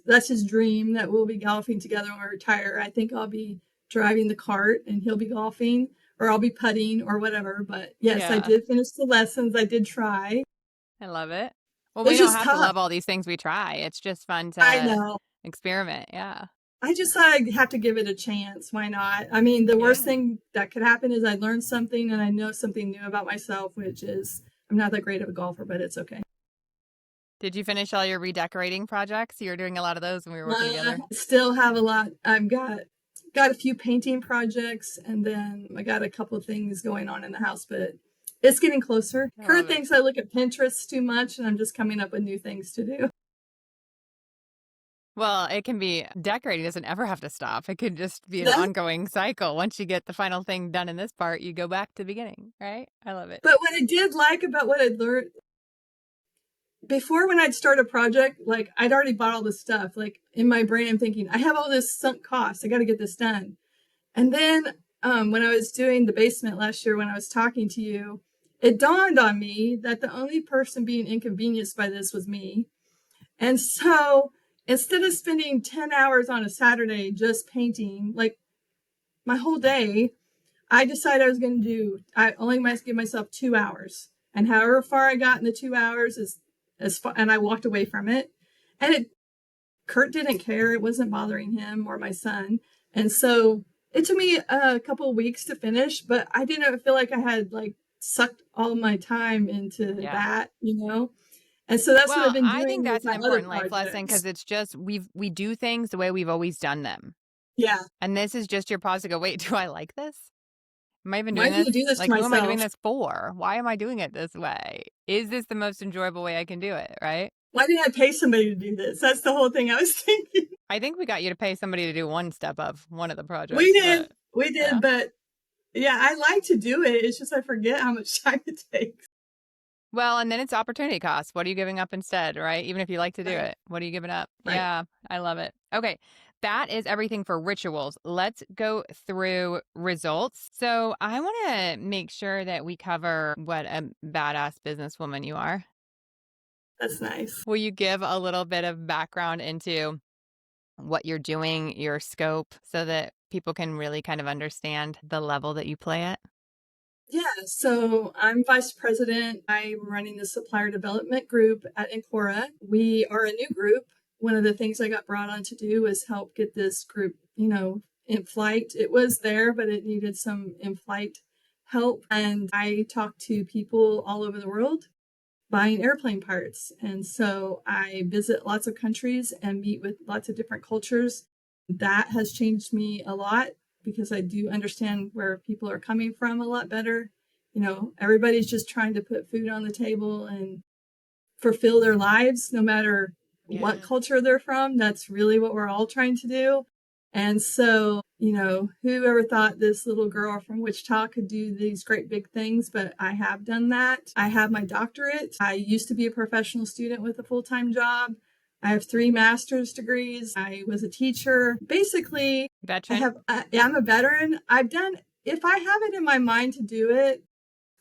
that's his dream, that we'll be golfing together when we retire. I think I'll be driving the cart and he'll be golfing, or I'll be putting or whatever. But yes, I
Yeah.
did finish the lessons. I did try.
I love it. Well, we
It's
don't
just
have to
tough.
love all these things we try. It's just fun
I
to
know.
experiment. Yeah.
I just thought I'd have to give it a chance. Why not? I mean, the worst
Yeah.
thing that could happen is I learn something and I know something new about myself, which is I'm not that great of a golfer, but it's okay.
Did you finish all your redecorating projects? You were doing a lot of those when we were working together.
Still have a lot. I've got a few painting projects, and then I got a couple of things going on in the house, but it's getting closer.
I
Kurt
love it.
thinks I look at Pinterest too much, and I'm just coming up with new things to do.
Well, it can be decorating doesn't ever have to stop. It could just be an
No,
ongoing cycle. Once you get the final thing done in this part, you go back to the beginning, right? I love it.
but what I did like about what I'd learned before, when I'd start a project, like I'd already bought all this stuff. Like in my brain, I'm thinking, I have all this sunk costs. I got to get this done. And then when I was doing the basement last year, when I was talking to you, it dawned on me that the only person being inconvenienced by this was me. And so instead of spending 10 hours on a Saturday just painting, like my whole day, I decided I only must give myself 2 hours. And however far I got in the 2 hours is as far, and I walked away from it. And Kurt didn't care. It wasn't bothering him or my son. And so it took me a couple of weeks to finish, but I didn't feel like I had like sucked all my time into
Yeah.
that. And so that's what I've
Well,
been
I
doing
think
with
that's an
my other
important life lesson
projects.
because it's just we do things the way we've always done them.
Yeah.
And this is just your pause to go, wait, do I like this? Am I even
Why
doing
did
this?
I do this to
Like, who am I doing
myself?
this for? Why am I doing it this way? Is this the most enjoyable way I can do it? Right?
Why did I pay somebody to do this? That's the whole thing I was thinking.
I think we got you to pay somebody to do one step of one of the
We
projects,
did.
but
We did.
yeah.
But yeah, I like to do it. It's just I forget how much time it takes.
Well, and then it's opportunity cost. What are you giving up instead, right? Even if you like to do
Right.
it, what are you giving up?
Right.
Yeah, I love it. Okay, that is everything for rituals. Let's go through results. So I want to make sure that we cover what a badass businesswoman you are.
That's nice.
Will you give a little bit of background into what you're doing, your scope, so that people can really kind of understand the level that you play at?
Yeah, so I'm vice president. I'm running the supplier development group at Encora. We are a new group. One of the things I got brought on to do was help get this group, in flight. It was there, but it needed some in flight help. And I talked to people all over the world buying airplane parts. And so I visit lots of countries and meet with lots of different cultures. That has changed me a lot because I do understand where people are coming from a lot better. Everybody's just trying to put food on the table and fulfill their lives, no matter what
Yeah.
culture they're from. That's really what we're all trying to do. And so, whoever thought this little girl from Wichita could do these great big things, but I have done that. I have my doctorate. I used to be a professional student with a full-time job. I have 3 master's degrees. I was a teacher. Basically,
Veteran?
I'm a veteran. If I have it in my mind to do it,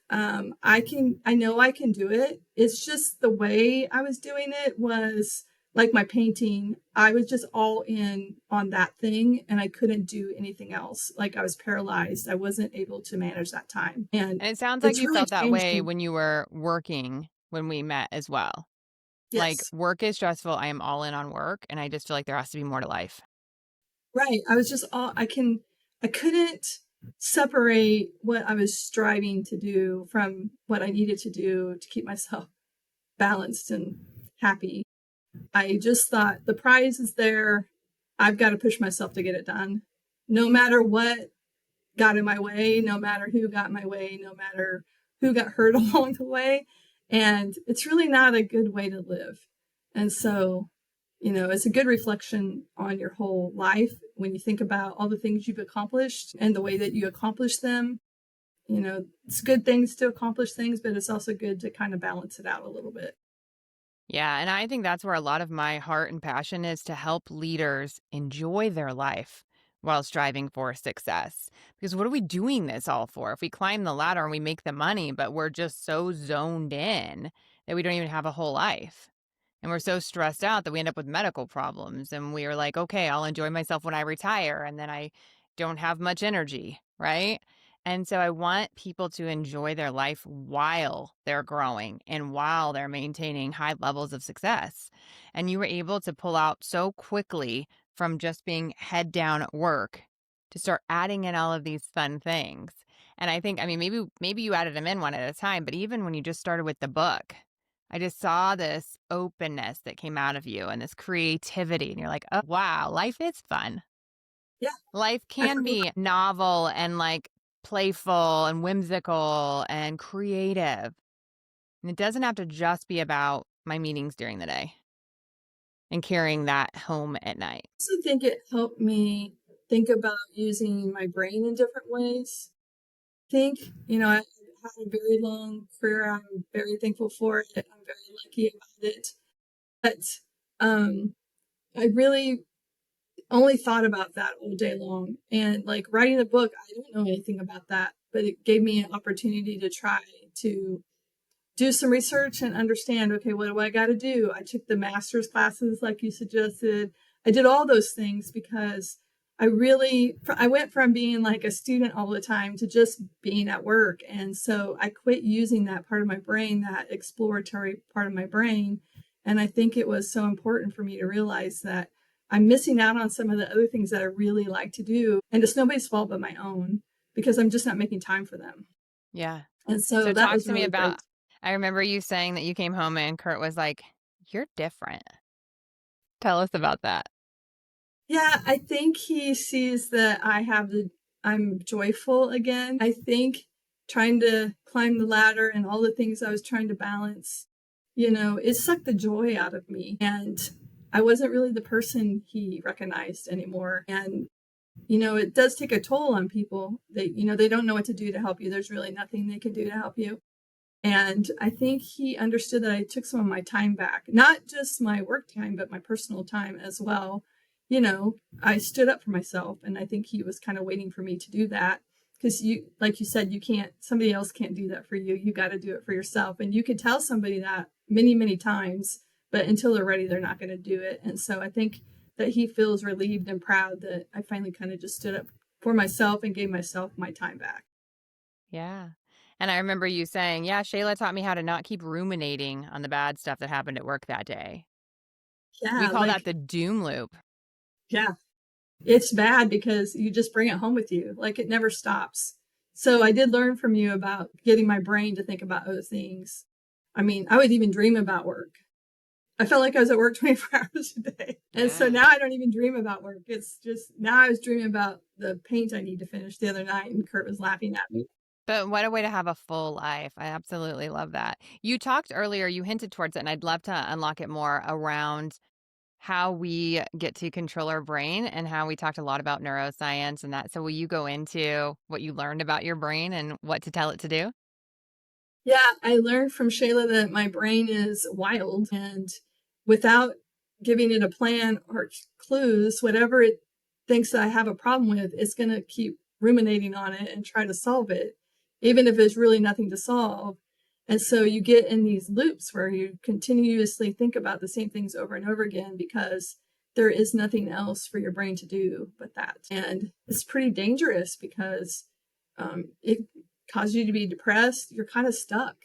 I know I can do it. It's just the way I was doing it was like my painting. I was just all in on that thing and I couldn't do anything else. Like I was paralyzed. I wasn't able to manage that time. And
And it sounds like
it's
you
really
felt that
changed
way
me.
when you were working when we met as well. Like,
Yes.
work is stressful. I am all in on work, and I just feel like there has to be more to life.
Right. I was just all I couldn't separate what I was striving to do from what I needed to do to keep myself balanced and happy. I just thought the prize is there. I've got to push myself to get it done. No matter what got in my way, no matter who got in my way, no matter who got hurt along the way. And it's really not a good way to live. And so, it's a good reflection on your whole life when you think about all the things you've accomplished and the way that you accomplish them. it's good things to accomplish things, but it's also good to kind of balance it out a little bit.
Yeah, and I think that's where a lot of my heart and passion is to help leaders enjoy their life while striving for success. Because what are we doing this all for? If we climb the ladder and we make the money, but we're just so zoned in that we don't even have a whole life. And we're so stressed out that we end up with medical problems. And we are like, okay, I'll enjoy myself when I retire. And then I don't have much energy. Right. And so I want people to enjoy their life while they're growing and while they're maintaining high levels of success. And you were able to pull out so quickly from just being head down at work to start adding in all of these fun things. And I think, I mean, maybe you added them in one at a time, but even when you just started with the book, I just saw this openness that came out of you and this creativity. And you're like, oh, wow, life is fun.
Yeah,
Life
I
can
forgot.
be novel and like playful and whimsical and creative. And it doesn't have to just be about my meetings during the day and carrying that home at night.
I also think it helped me think about using my brain in different ways. Think, I had a very long career. I'm very thankful for it. I'm very lucky about it. But um, I really only thought about that all day long. And like writing a book, I don't know anything about that, but it gave me an opportunity to try to do some research and understand, okay, what do I got to do? I took the master's classes like you suggested. I did all those things because I went from being like a student all the time to just being at work. And so I quit using that part of my brain, that exploratory part of my brain. And I think it was so important for me to realize that I'm missing out on some of the other things that I really like to do. And it's nobody's fault but my own because I'm just not making time for them.
Yeah.
And so
So
that
talk
was
to me
really
about,
great.
I remember you saying that you came home and Kurt was like, you're different. Tell us about that.
Yeah, I think he sees that I'm joyful again. I think trying to climb the ladder and all the things I was trying to balance, it sucked the joy out of me. And I wasn't really the person he recognized anymore. And, it does take a toll on people. They don't know what to do to help you. There's really nothing they can do to help you. And I think he understood that I took some of my time back, not just my work time, but my personal time as well. I stood up for myself, and I think he was kind of waiting for me to do that because like you said, somebody else can't do that for you. You got to do it for yourself. And you could tell somebody that many, many times, but until they're ready, they're not going to do it. And so I think that he feels relieved and proud that I finally kind of just stood up for myself and gave myself my time back.
Yeah. And I remember you saying, yeah, Shayla taught me how to not keep ruminating on the bad stuff that happened at work that day. We
Yeah,
call that the doom loop.
yeah, it's bad because you just bring it home with you. Like it never stops. So I did learn from you about getting my brain to think about other things. I mean, I would even dream about work. I felt like I was at work 24 hours a day. And so
Yeah.
now I don't even dream about work. It's just now I was dreaming about the paint I need to finish the other night, and Kurt was laughing at me.
But what a way to have a full life. I absolutely love that. You talked earlier, you hinted towards it, and I'd love to unlock it more around how we get to control our brain and how we talked a lot about neuroscience and that. So, will you go into what you learned about your brain and what to tell it to do?
Yeah, I learned from Shayla that my brain is wild, and without giving it a plan or clues, whatever it thinks that I have a problem with, it's going to keep ruminating on it and try to solve it, even if there's really nothing to solve. And so you get in these loops where you continuously think about the same things over and over again because there is nothing else for your brain to do but that. And it's pretty dangerous because it causes you to be depressed. You're kind of stuck.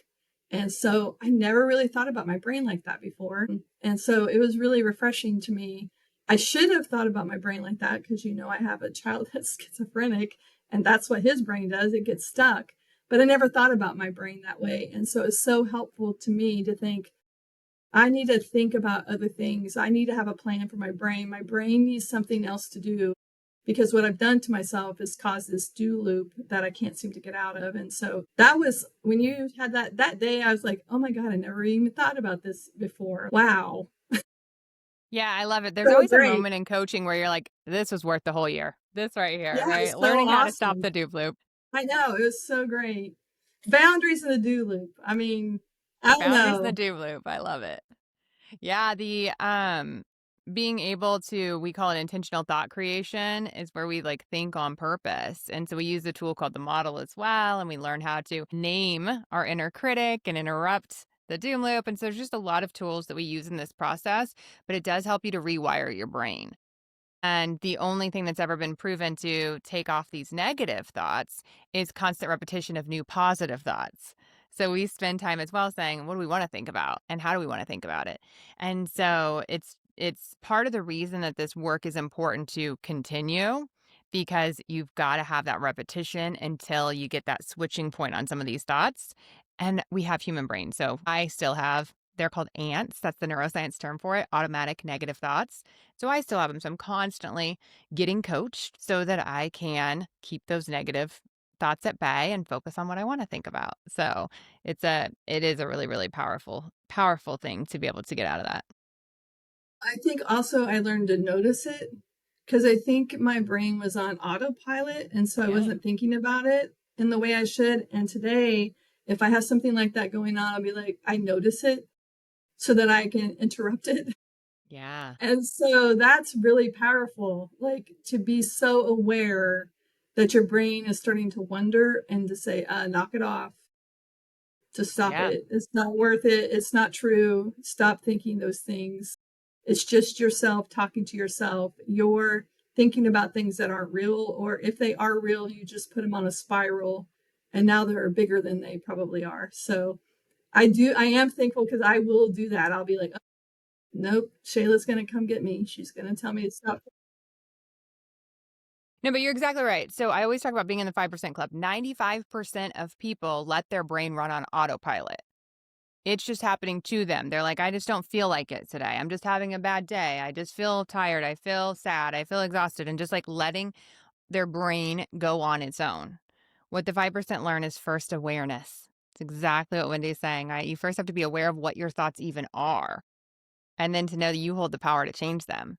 And so I never really thought about my brain like that before. And so it was really refreshing to me. I should have thought about my brain like that because, I have a child that's schizophrenic and that's what his brain does. It gets stuck. But I never thought about my brain that way. And so it's so helpful to me to think, I need to think about other things. I need to have a plan for my brain. My brain needs something else to do because what I've done to myself is cause this do loop that I can't seem to get out of. And so that was when you had that day, I was like, oh my God, I never even thought about this before. Wow.
Yeah, I love it. There's
So
always a
great.
moment in coaching where you're like, this was worth the whole year. This right here,
Yeah,
right?
it's so
Learning how to stop
awesome.
the dupe loop.
I know. It was so great. Boundaries in the do loop. I mean, I don't
Boundaries in the
know.
do loop. I love it. Yeah, the being able to, we call it intentional thought creation, is where we like think on purpose. And so we use a tool called the model as well, and we learn how to name our inner critic and interrupt the doom loop. And so there's just a lot of tools that we use in this process, but it does help you to rewire your brain. And the only thing that's ever been proven to take off these negative thoughts is constant repetition of new positive thoughts. So we spend time as well saying, what do we want to think about and how do we want to think about it? And so it's part of the reason that this work is important to continue, because you've got to have that repetition until you get that switching point on some of these thoughts. And we have human brains. So I still have, they're called ants. That's the neuroscience term for it, automatic negative thoughts. So I still have them. So I'm constantly getting coached so that I can keep those negative thoughts at bay and focus on what I want to think about. So it is a really, really powerful thing to be able to get out of that.
I think also I learned to notice it because I think my brain was on autopilot. And so I
Yeah.
wasn't thinking about it in the way I should. And today, if I have something like that going on, I'll be like, I notice it so that I can interrupt it.
Yeah.
And so that's really powerful, like to be so aware that your brain is starting to wonder and to say, knock it off, to stop
Yeah.
it. It's not worth it. It's not true. Stop thinking those things. It's just yourself talking to yourself. You're thinking about things that aren't real, or if they are real, you just put them on a spiral and now they're bigger than they probably are. So I am thankful because I will do that. I'll be like, oh, nope, Shayla's going to come get me. She's going to tell me to stop.
No, but you're exactly right. So I always talk about being in the 5% club. 95% of people let their brain run on autopilot. It's just happening to them. They're like, I just don't feel like it today. I'm just having a bad day. I just feel tired. I feel sad. I feel exhausted. And just like letting their brain go on its own. What the 5% learn is first awareness. It's exactly what Wendy's saying. You first have to be aware of what your thoughts even are, and then to know that you hold the power to change them.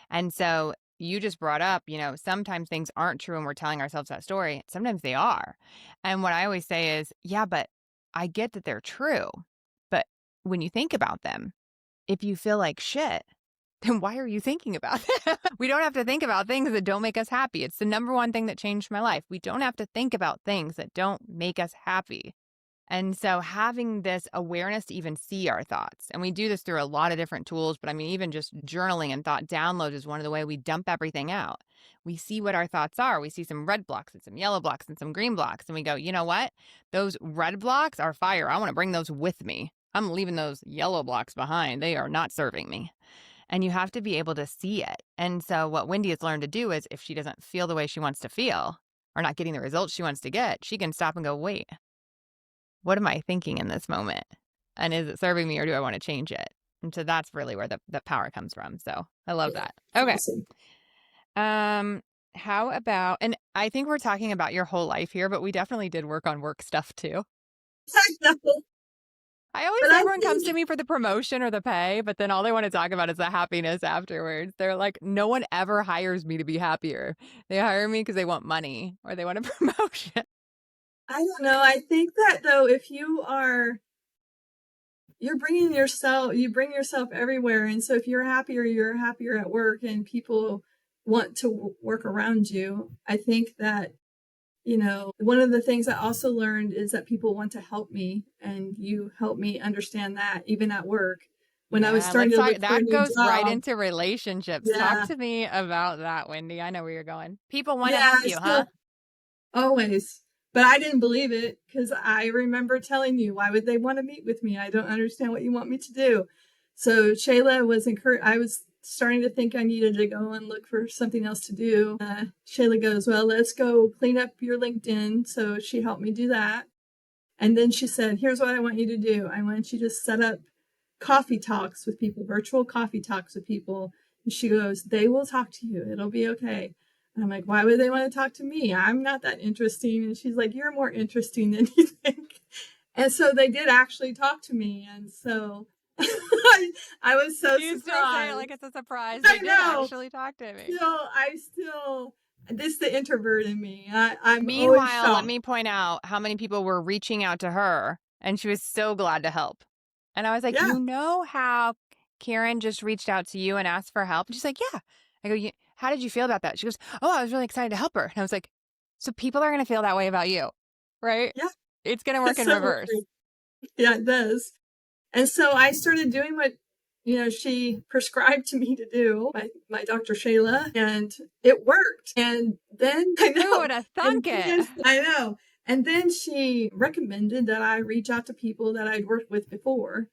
And so you just brought up, sometimes things aren't true and we're telling ourselves that story. Sometimes they are. And what I always say is, yeah, but I get that they're true. But when you think about them, if you feel like shit, then why are you thinking about it? We don't have to think about things that don't make us happy. It's the number one thing that changed my life. We don't have to think about things that don't make us happy. And so having this awareness to even see our thoughts, and we do this through a lot of different tools, but I mean, even just journaling and thought download is one of the way we dump everything out. We see what our thoughts are. We see some red blocks and some yellow blocks and some green blocks. And we go, you know what? Those red blocks are fire. I want to bring those with me. I'm leaving those yellow blocks behind. They are not serving me. And you have to be able to see it. And so what Wendy has learned to do is if she doesn't feel the way she wants to feel or not getting the results she wants to get, she can stop and go, wait, what am I thinking in this moment? And is it serving me or do I want to change it? And so that's really where the power comes from. So I love
Yeah,
that.
it's
Okay.
awesome.
How about, and I think we're talking about your whole life here, but we definitely did work on work stuff too.
I know,
I always
but
say
I
everyone comes to
think
me for the promotion or the pay, but then all they want to talk about is the happiness afterwards. They're like, no one ever hires me to be happier. They hire me because they want money or they want a promotion.
I don't know. I think that though, if you're bringing yourself, you bring yourself everywhere, and so if you're happier at work, and people want to work around you. I think that one of the things I also learned is that people want to help me, and you help me understand that even at work when I was
Yeah,
starting
let's
to
talk.
look for a
That
new
goes right
job.
into relationships. Talk
Yeah,
to me about that, Wendy. I know where you're going. People want to
yeah,
help
I
you, huh?
still always. But I didn't believe it because I remember telling you, why would they want to meet with me? I don't understand what you want me to do. So Shayla was encouraged. I was starting to think I needed to go and look for something else to do. Shayla goes, well, let's go clean up your LinkedIn. So she helped me do that. And then she said, here's what I want you to do. I want you to set up coffee talks with people, virtual coffee talks with people. And she goes, they will talk to you. It'll be okay. And I'm like, why would they want to talk to me? I'm not that interesting. And she's like, you're more interesting than you think. And so they did actually talk to me. And so I was so
You still say it
surprised.
like it's a surprise.
I
They did
know.
actually talk to me.
Still, I still, This is the introvert in me. I'm always
Meanwhile, let
shocked.
me point out how many people were reaching out to her, and she was so glad to help. And I was like,
Yeah,
you know how Karen just reached out to you and asked for help? And she's like, yeah. I go, how did you feel about that? She goes, oh, I was really excited to help her. And I was like, so people are going to feel that way about you, right?
yeah,
It's going to work
it's
in
so
reverse.
weird. Yeah, it does. And so I started doing what, she prescribed to me to do, my Dr. Shayla, and it worked. And then I
Who
know,
would have
and
thunk it?
then, I know. And then she recommended that I reach out to people that I'd worked with before,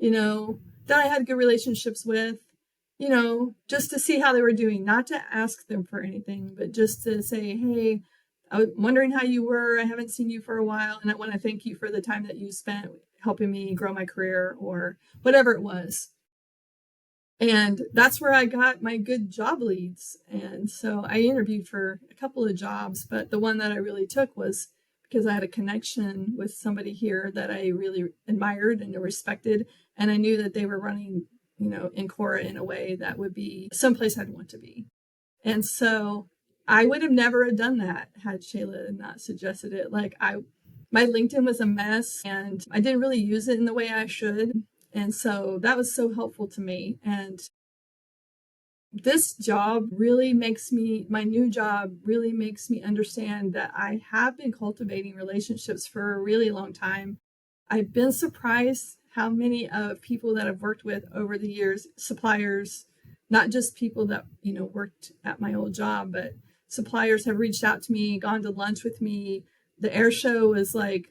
that I had good relationships with, just to see how they were doing, not to ask them for anything, but just to say, hey, I was wondering how you were. I haven't seen you for a while, and I want to thank you for the time that you spent helping me grow my career or whatever it was. And that's where I got my good job leads. And so I interviewed for a couple of jobs, but the one that I really took was because I had a connection with somebody here that I really admired and respected. And I knew that they were running, in Cora in a way that would be someplace I'd want to be. And so I would have never done that had Shayla not suggested it. My LinkedIn was a mess and I didn't really use it in the way I should. And so that was so helpful to me. And this job really my new job really makes me understand that I have been cultivating relationships for a really long time. I've been surprised how many of people that I've worked with over the years, suppliers, not just people that, worked at my old job, but suppliers have reached out to me, gone to lunch with me. The air show was like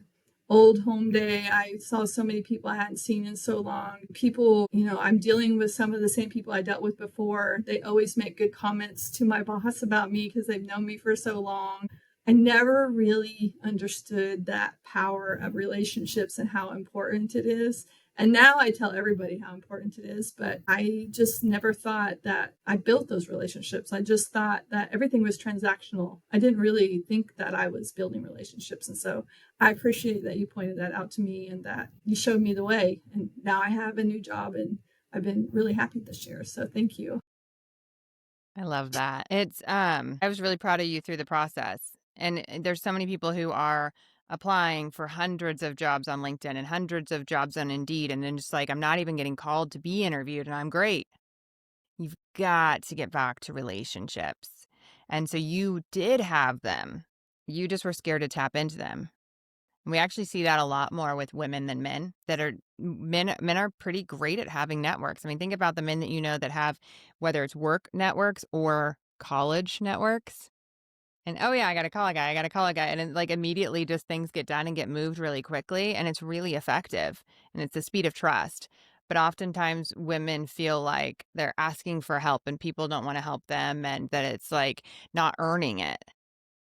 old home day. I saw so many people I hadn't seen in so long. People, I'm dealing with some of the same people I dealt with before. They always make good comments to my boss about me because they've known me for so long. I never really understood that power of relationships and how important it is. And now I tell everybody how important it is, but I just never thought that I built those relationships. I just thought that everything was transactional. I didn't really think that I was building relationships. And so I appreciate that you pointed that out to me and that you showed me the way. And now I have a new job and I've been really happy this year. So thank you.
I love that. I was really proud of you through the process. And there's so many people who are applying for hundreds of jobs on LinkedIn and hundreds of jobs on Indeed. And then just like, I'm not even getting called to be interviewed and I'm great. You've got to get back to relationships. And so you did have them. You just were scared to tap into them. And we actually see that a lot more with women than men men are pretty great at having networks. I mean, think about the men that you know that have, whether it's work networks or college networks. And oh yeah, I got to call a guy. I got to call a guy. And then, like immediately just things get done and get moved really quickly. And it's really effective. And it's the speed of trust. But oftentimes women feel like they're asking for help and people don't want to help them and that it's like not earning it.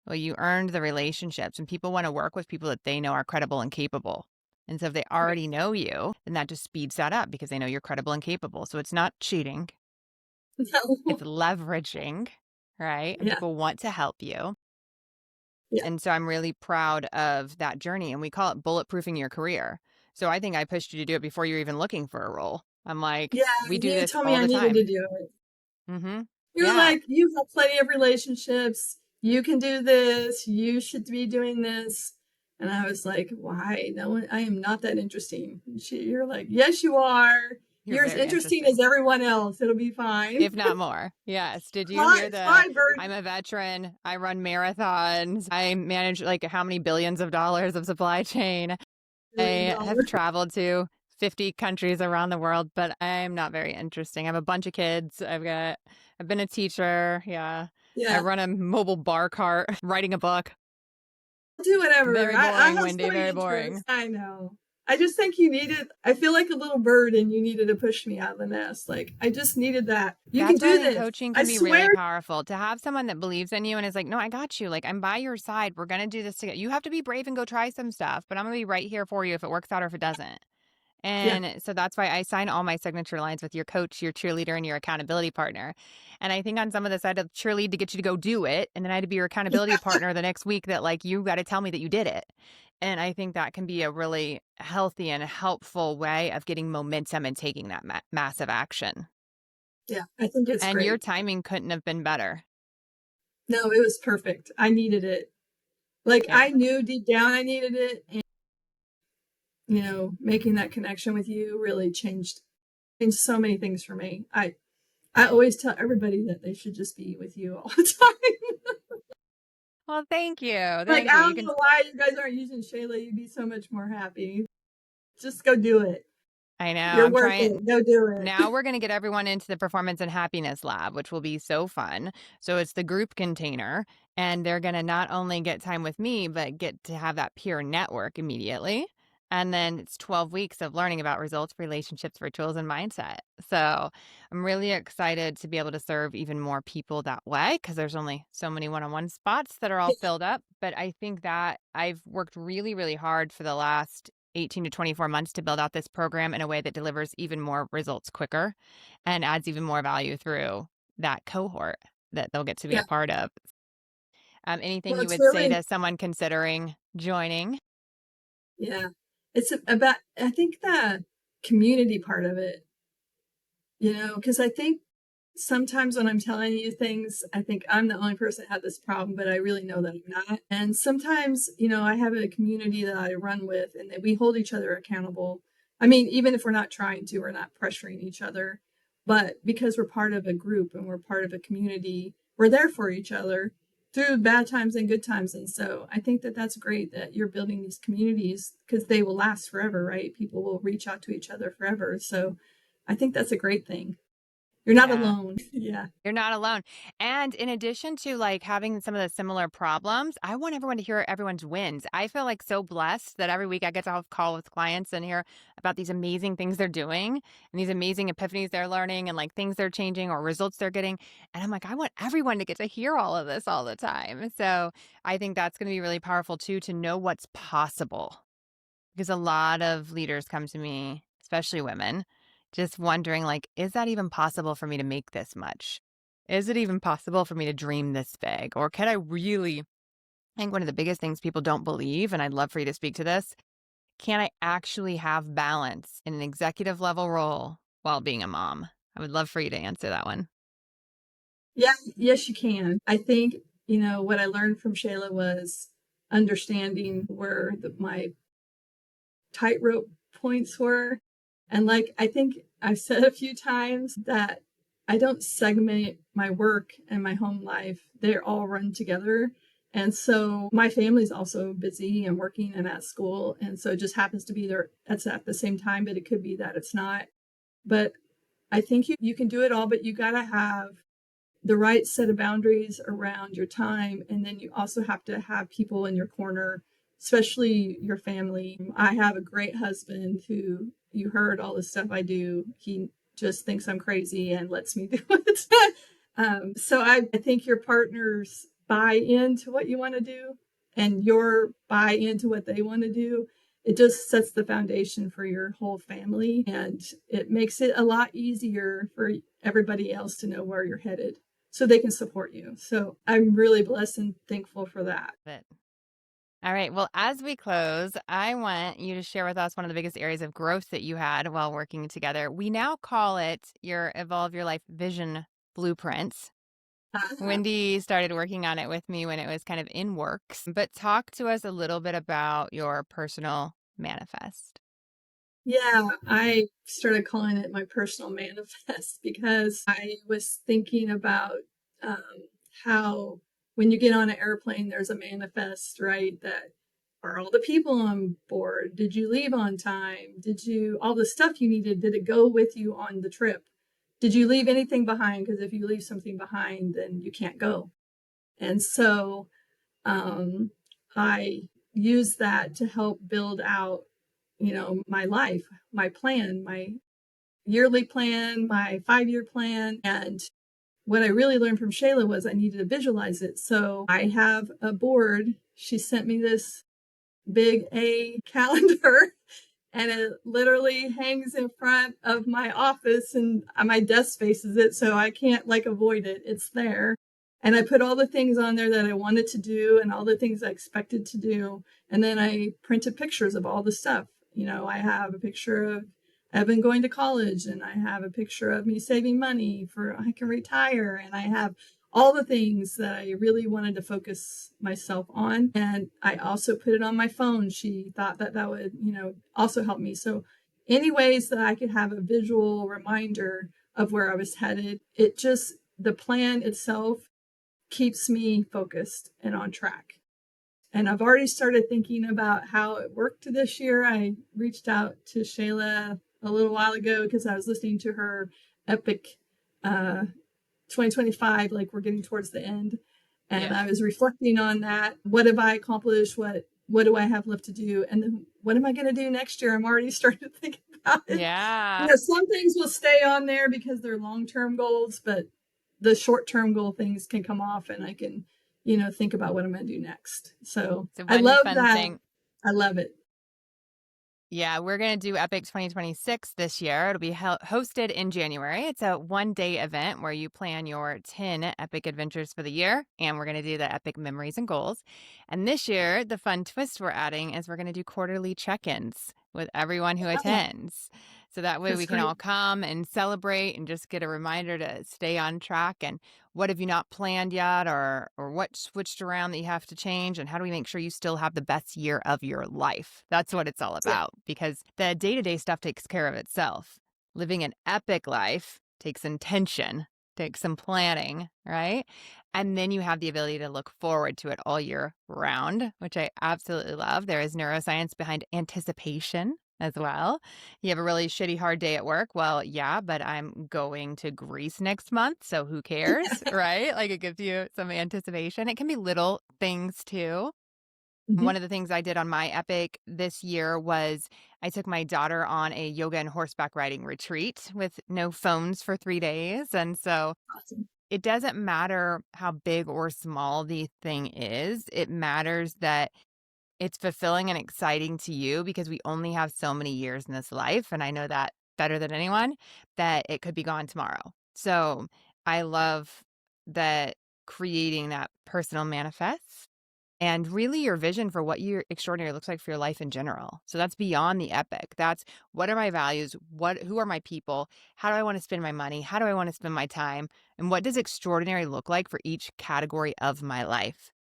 Well, you earned the relationships and people want to work with people that they know are credible and capable. And so if they
Right.
already know you, then that just speeds that up because they know you're credible and capable. So it's not cheating, it's
No.
leveraging, right? And
Yeah.
people want to help you.
Yeah.
And so I'm really proud of that journey. And we call it bulletproofing your career. So I think I pushed you to do it before you're even looking for a role. I'm like,
Yeah.
we do
You
this
told me
all
I
the
needed to
time.
do it.
Mm-hmm.
You're
Yeah.
like, you have plenty of relationships. You can do this. You should be doing this. And I was like, why? No one, I am not that interesting. You're like, yes, you are.
You're
You're as
very
interesting
interesting.
as everyone else. It'll be fine.
If not more. Yes. Did you
Fly,
hear
fly, bird.
I'm a veteran. I run marathons. I manage like how many billions of dollars of supply chain.
Million
I have
dollar.
traveled to 50 countries around the world, but I'm not very interesting. I have a bunch of kids. I've been a teacher. Yeah. I
Yeah.
run a mobile bar cart, writing a book.
I'll do whatever.
Very
I
boring,
have so
Wendy.
many
Very
interests.
boring.
I know. I just think I feel like a little bird and you needed to push me out of the nest. Like, I just needed that. You can
That's why I
do
think
this.
coaching
I
can be
swear.
really powerful to have someone that believes in you and is like, no, I got you. Like, I'm by your side. We're going to do this together. You have to be brave and go try some stuff, but I'm going to be right here for you if it works out or if it doesn't.
Yeah.
And so that's why I sign all my signature lines with your coach, your cheerleader, and your accountability partner. And I think on some of this, I had to cheerlead to get you to go do it. And then I had to be your accountability partner the next week that, like, you got to tell me that you did it. And I think that can be a really healthy and helpful way of getting momentum and taking that massive action.
Yeah. I think it's
And your
great.
timing couldn't have been better.
No, it was perfect. I needed it. Like
Yeah.
I knew deep down I needed it. And, making that connection with you really changed so many things for me. I always tell everybody that they should just be with you all the time.
Well, thank you.
Like,
Thank
I
you. You
don't
can
know why you guys aren't using Shayla. You'd be so much more happy. Just go do it.
I know.
You're
I'm
worth
trying.
it. Go do
Now
it.
we're going to get everyone into the performance and happiness lab, which will be so fun. So it's the group container, and they're going to not only get time with me, but get to have that peer network immediately. And then it's 12 weeks of learning about results, relationships, rituals, and mindset. So I'm really excited to be able to serve even more people that way because there's only so many one-on-one spots that are all filled up. But I think that I've worked really, really hard for the last 18 to 24 months to build out this program in a way that delivers even more results quicker and adds even more value through that cohort that they'll get to be
Yeah.
a part of. Anything
Well,
you
it's
would say
really,
to someone considering joining?
yeah. It's about, I think the community part of it, because I think sometimes when I'm telling you things, I think I'm the only person that had this problem, but I really know that I'm not. And sometimes, I have a community that I run with and that we hold each other accountable. I mean, even if we're not trying to, we're not pressuring each other, but because we're part of a group and we're part of a community, we're there for each other through bad times and good times. And so I think that that's great that you're building these communities because they will last forever, right? People will reach out to each other forever. So I think that's a great thing. You're not
Yeah.
alone. Yeah.
You're not alone. And in addition to like having some of the similar problems, I want everyone to hear everyone's wins. I feel like so blessed that every week I get to have a call with clients and hear about these amazing things they're doing and these amazing epiphanies they're learning and like things they're changing or results they're getting. And I'm like, I want everyone to get to hear all of this all the time. So I think that's going to be really powerful too, to know what's possible. Because a lot of leaders come to me, especially women, just wondering like, is that even possible for me to make this much? Is it even possible for me to dream this big? Or can I really, I think one of the biggest things people don't believe, and I'd love for you to speak to this, can I actually have balance in an executive level role while being a mom? I would love for you to answer that one.
Yeah, yes, you can. I think, what I learned from Shayla was understanding where my tightrope points were. And like, I think I've said a few times that I don't segment my work and my home life, they're all run together. And so my family's also busy and working and at school. And so it just happens to be there that's at the same time, but it could be that it's not. But I think you can do it all, but you got to have the right set of boundaries around your time. And then you also have to have people in your corner, especially your family. I have a great husband who you heard all the stuff I do. He just thinks I'm crazy and lets me do it. So I think your partners buy into what you want to do and your buy into what they want to do. It just sets the foundation for your whole family and it makes it a lot easier for everybody else to know where you're headed so they can support you. So I'm really blessed and thankful for that.
But all right. Well, as we close, I want you to share with us one of the biggest areas of growth that you had while working together. We now call it your Evolve Your Life Vision Blueprints.
Uh,
Wendy started working on it with me when it was kind of in works, but talk to us a little bit about your personal manifest.
yeah, I started calling it my personal manifest because I was thinking about um, how when you get on an airplane, there's a manifest, right? That are all the people on board? Did you leave on time? Did you, all the stuff you needed, did it go with you on the trip? Did you leave anything behind? Because if you leave something behind, then you can't go. And so um, I use that to help build out, my life, my plan, my yearly plan, my 5-year plan. And what I really learned from Shayla was I needed to visualize it. So I have a board. She sent me this big A calendar and it literally hangs in front of my office and my desk faces it so I can't like avoid it. It's there. And I put all the things on there that I wanted to do and all the things I expected to do. And then I printed pictures of all the stuff. I have a picture of Evan going to college and I have a picture of me saving money for I can retire and I have all the things that I really wanted to focus myself on. And I also put it on my phone. She thought that that would, also help me. So any ways that I could have a visual reminder of where I was headed, the plan itself keeps me focused and on track. And I've already started thinking about how it worked this year. I reached out to Shayla a little while ago because I was listening to her epic 2025, like we're getting towards the end. And
Yeah.
I was reflecting on that. What have I accomplished? What do I have left to do? And then what am I going to do next year? I'm already starting to think about it.
Yeah.
Some things will stay on there because they're long-term goals, but the short-term goal things can come off and I can, think about what I'm going to do next. So
So
I
one
love
fun
that.
thing.
I love it.
Yeah, we're going to do Epic 2026 this year. It'll be hosted in January. It's a one-day event where you plan your 10 epic adventures for the year, and we're going to do the epic memories and goals. And this year, the fun twist we're adding is we're going to do quarterly check-ins with everyone who
Yeah,
attends. So that way we
that's
can
great.
all come and celebrate and just get a reminder to stay on track. And what have you not planned yet, or what switched around that you have to change, and how do we make sure you still have the best year of your life? That's what it's all
Yeah.
about, because the day-to-day stuff takes care of itself. Living an epic life takes intention, takes some planning, right? And then you have the ability to look forward to it all year round, which I absolutely love. There is neuroscience behind anticipation as well. You have a really shitty, hard day at work. Well, yeah, but I'm going to Greece next month, so who cares, right? Like, it gives you some anticipation. It can be little things too.
Mhm.
One of the things I did on my epic this year was I took my daughter on a yoga and horseback riding retreat with no phones for 3 days. And so
Awesome.
it doesn't matter how big or small the thing is. It matters that it's fulfilling and exciting to you, because we only have so many years in this life. And I know that better than anyone, that it could be gone tomorrow. So I love that, creating that personal manifest and really your vision for what your extraordinary looks like for your life in general. So that's beyond the epic. That's, what are my values? Who are my people? How do I want to spend my money? How do I want to spend my time? And what does extraordinary look like for each category of my life?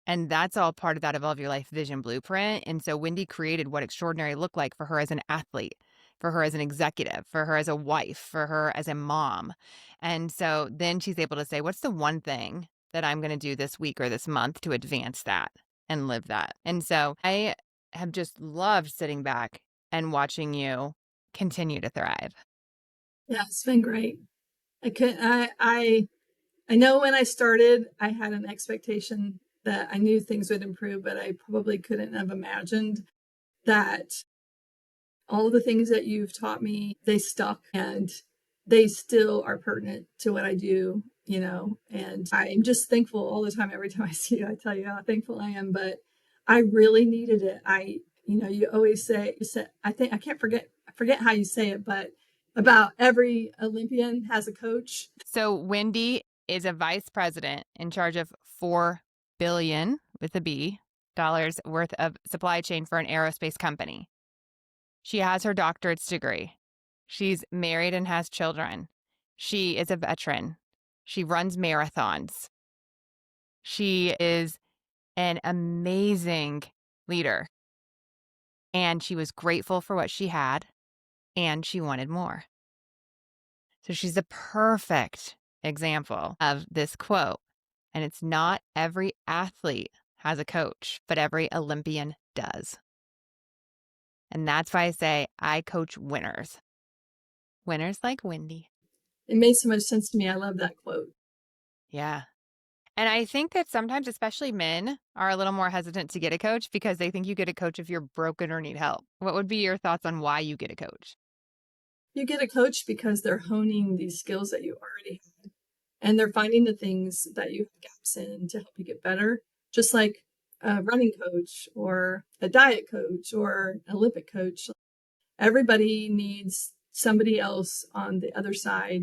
And that's all part of that Evolve Your Life vision blueprint. And so Wendy created what extraordinary looked like for her as an athlete, for her as an executive, for her as a wife, for her as a mom. And so then she's able to say, what's the one thing that I'm going to do this week or this month to advance that and live that? And so I have just loved sitting back and watching you continue to thrive.
Yeah, it's been great. I know when I started, I had an expectation that I knew things would improve, but I probably couldn't have imagined that all of the things that you've taught me, they stuck and they still are pertinent to what I do, and I'm just thankful all the time. Every time I see you, I tell you how thankful I am, but I really needed it. You always say, I can't forget how you say it, but about every Olympian has a coach.
So Wendy is a vice president in charge of 4 billion with a B dollars worth of supply chain for an aerospace company. She has her doctorate's degree. She's married and has children. She is a veteran. She runs marathons. She is an amazing leader. And she was grateful for what she had, and she wanted more. So she's the perfect example of this quote. And it's not every athlete has a coach, but every Olympian does. And that's why I say I coach winners. Winners like Wendy.
It made so much sense to me. I love that quote.
Yeah. And I think that sometimes, especially men, are a little more hesitant to get a coach because they think you get a coach if you're broken or need help. What would be your thoughts on why you get a coach?
You get a coach because they're honing these skills that you already have, and they're finding the things that you have gaps in to help you get better, just like a running coach or a diet coach or an Olympic coach. Everybody needs somebody else on the other side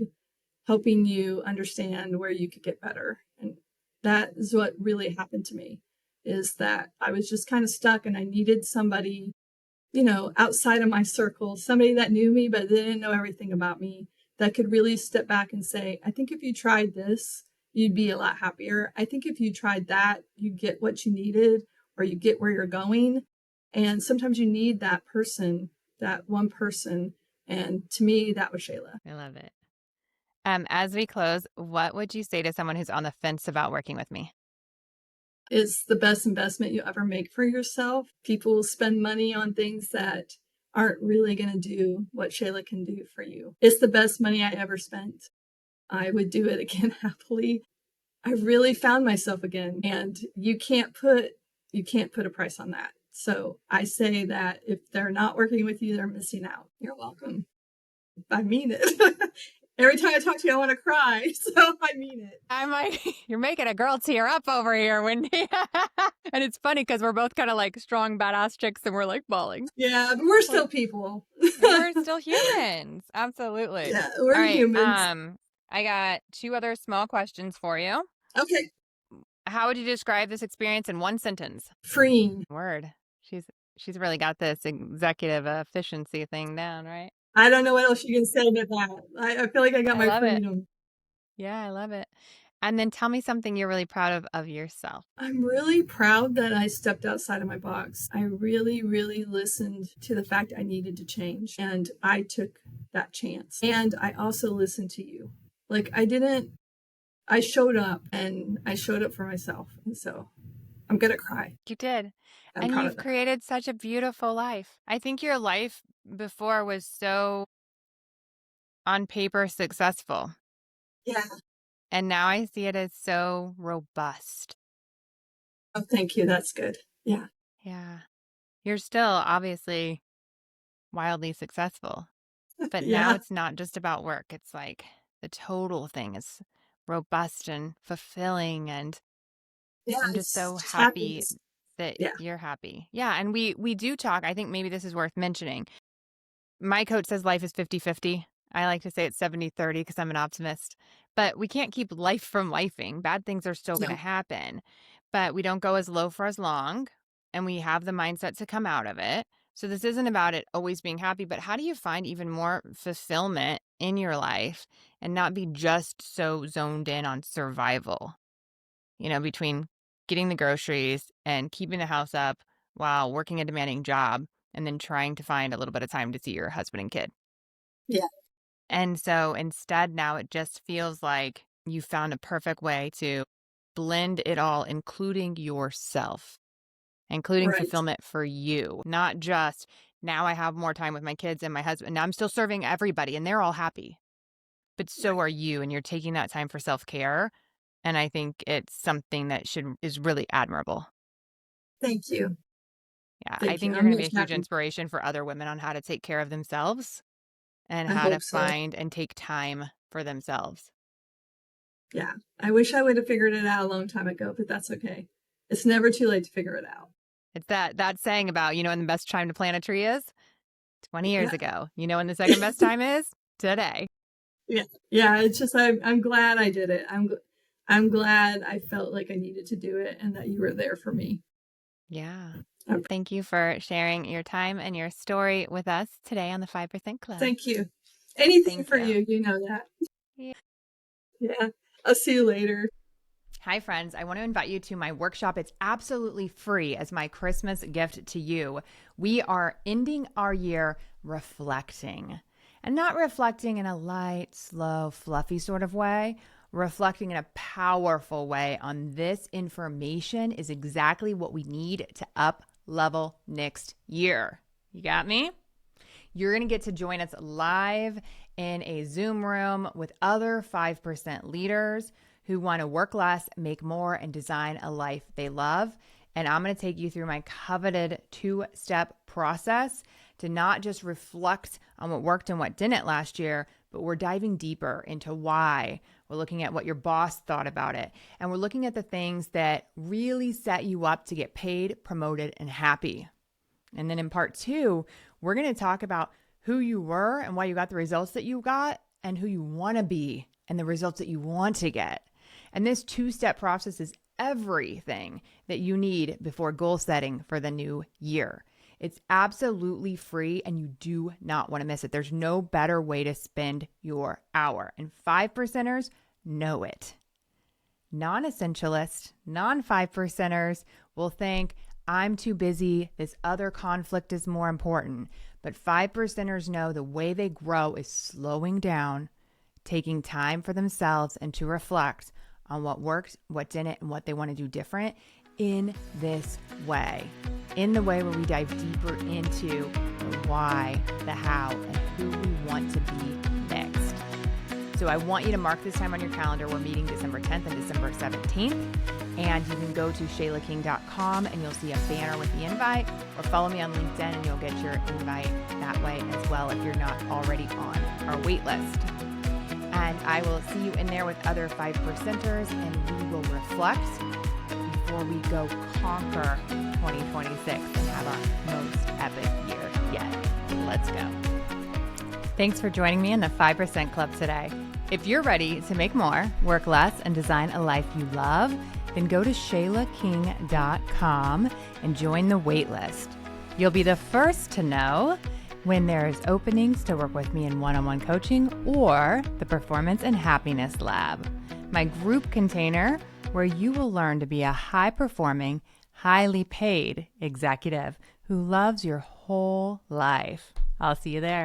helping you understand where you could get better. And that is what really happened to me, is that I was just kind of stuck and I needed somebody, outside of my circle, somebody that knew me, but they didn't know everything about me, that could really step back and say, I think if you tried this, you'd be a lot happier. I think if you tried that, you get what you needed or you get where you're going. And sometimes you need that person, that one person. And to me, that was Shayla.
I love it. As we close, what would you say to someone who's on the fence about working with me?
It's the best investment you ever make for yourself. People spend money on things that aren't really going to do what Shayla can do for you. It's the best money I ever spent. I would do it again happily. I really found myself again, and you can't put a price on that. So I say that if they're not working with you, they're missing out. You're welcome. I mean it. Every time I talk to you, I want to cry. So I mean it.
I'm like, you're making a girl tear up over here, Wendy. And it's funny because we're both kind of like strong, badass chicks and we're like bawling.
Yeah, but we're still people.
We're still humans. Absolutely.
Yeah,
All
we're
right.
humans.
I got 2 other small questions for you.
Okay.
How would you describe this experience in 1 sentence?
Freeing.
Word. She's really got this executive efficiency thing down, right?
I don't know what else you can say about that. I feel like I got
I
my
love it.
freedom.
Yeah, I love it. And then tell me something you're really proud of yourself.
I'm really proud that I stepped outside of my box. I really, really listened to the fact I needed to change, and I took that chance. And I also listened to you. Like I showed up, and I showed up for myself. And so I'm going to cry.
You did.
I'm
And
proud
you've
of that.
created such a beautiful life. I think your life before was so on paper successful.
Yeah.
And now I see it as so robust.
Oh, thank you. That's good. Yeah.
Yeah. You're still obviously wildly successful, but now
Yeah.
it's not just about work. It's like the total thing is robust and fulfilling. And
Yeah.
I'm just
It's
so
just
happy
happiness.
that
Yeah.
you're happy. Yeah. And we do talk. I think maybe this is worth mentioning. My coach says life is 50-50. I like to say it's 70-30 because I'm an optimist. But we can't keep life from lifing. Bad things are still going to
No.
happen. But we don't go as low for as long. And we have the mindset to come out of it. So this isn't about it always being happy, but how do you find even more fulfillment in your life and not be just so zoned in on survival? Between getting the groceries and keeping the house up while working a demanding job and then trying to find a little bit of time to see your husband and kid.
Yeah.
And so instead, now it just feels like you found a perfect way to blend it all, including yourself, including
Right.
fulfillment for you, not just now I have more time with my kids and my husband. Now I'm still serving everybody and they're all happy, but so
Right.
are you. And you're taking that time for self care. And I think it's something that is really admirable.
Thank you.
Yeah, I
Thank you.
think you're
I'm
going to be a
just
huge
happy.
inspiration for other women on how to take care of themselves and
I
how to
hope so.
find and take time for themselves.
Yeah. I wish I would have figured it out a long time ago, but that's okay. It's never too late to figure it out.
It's that saying about, when the best time to plant a tree is 20 years
Yeah.
ago. When the second best time is today.
Yeah. Yeah. It's just, I'm glad I did it. I'm glad I felt like I needed to do it and that you were there for me.
Yeah.
Um,
Thank you for sharing your time and your story with us today on the 5% Club.
Thank you. Anything
Thank
for
you.
you. You know that.
Yeah.
Yeah. I'll see you later.
Hi, friends. I want to invite you to my workshop. It's absolutely free as my Christmas gift to you. We are ending our year reflecting, and not reflecting in a light, slow, fluffy sort of way, reflecting in a powerful way on this information is exactly what we need to up level next year. You got me? You're going to get to join us live in a Zoom room with other 5% leaders who want to work less, make more, and design a life they love. And I'm going to take you through my coveted 2-step process to not just reflect on what worked and what didn't last year, but we're diving deeper into why. We're looking at what your boss thought about it. And we're looking at the things that really set you up to get paid, promoted, and happy. And then in part 2, we're going to talk about who you were and why you got the results that you got, and who you want to be and the results that you want to get. And this 2-step process is everything that you need before goal setting for the new year. It's absolutely free and you do not want to miss it. There's no better way to spend your hour. And 5%ers know it. Non-essentialists, non-5 percenters will think, I'm too busy, this other conflict is more important. But 5 percenters know the way they grow is slowing down, taking time for themselves, and to reflect on what worked, what didn't, and what they want to do different in this way. In the way where we dive deeper into the why, the how, and who we want to be next. So I want you to mark this time on your calendar. We're meeting December 10th and December 17th. And you can go to shaylaking.com and you'll see a banner with the invite, or follow me on LinkedIn and you'll get your invite that way as well if you're not already on our wait list. And I will see you in there with other 5 percenters, and we will reflect before we go conquer 2026 and have our most epic year yet. Let's go. Thanks for joining me in the 5% Club today. If you're ready to make more, work less, and design a life you love, then go to shaylaking.com and join the waitlist. You'll be the first to know when there's openings to work with me in one-on-one coaching or the Performance and Happiness Lab, my group container where you will learn to be a high-performing, highly paid executive who loves your whole life. I'll see you there.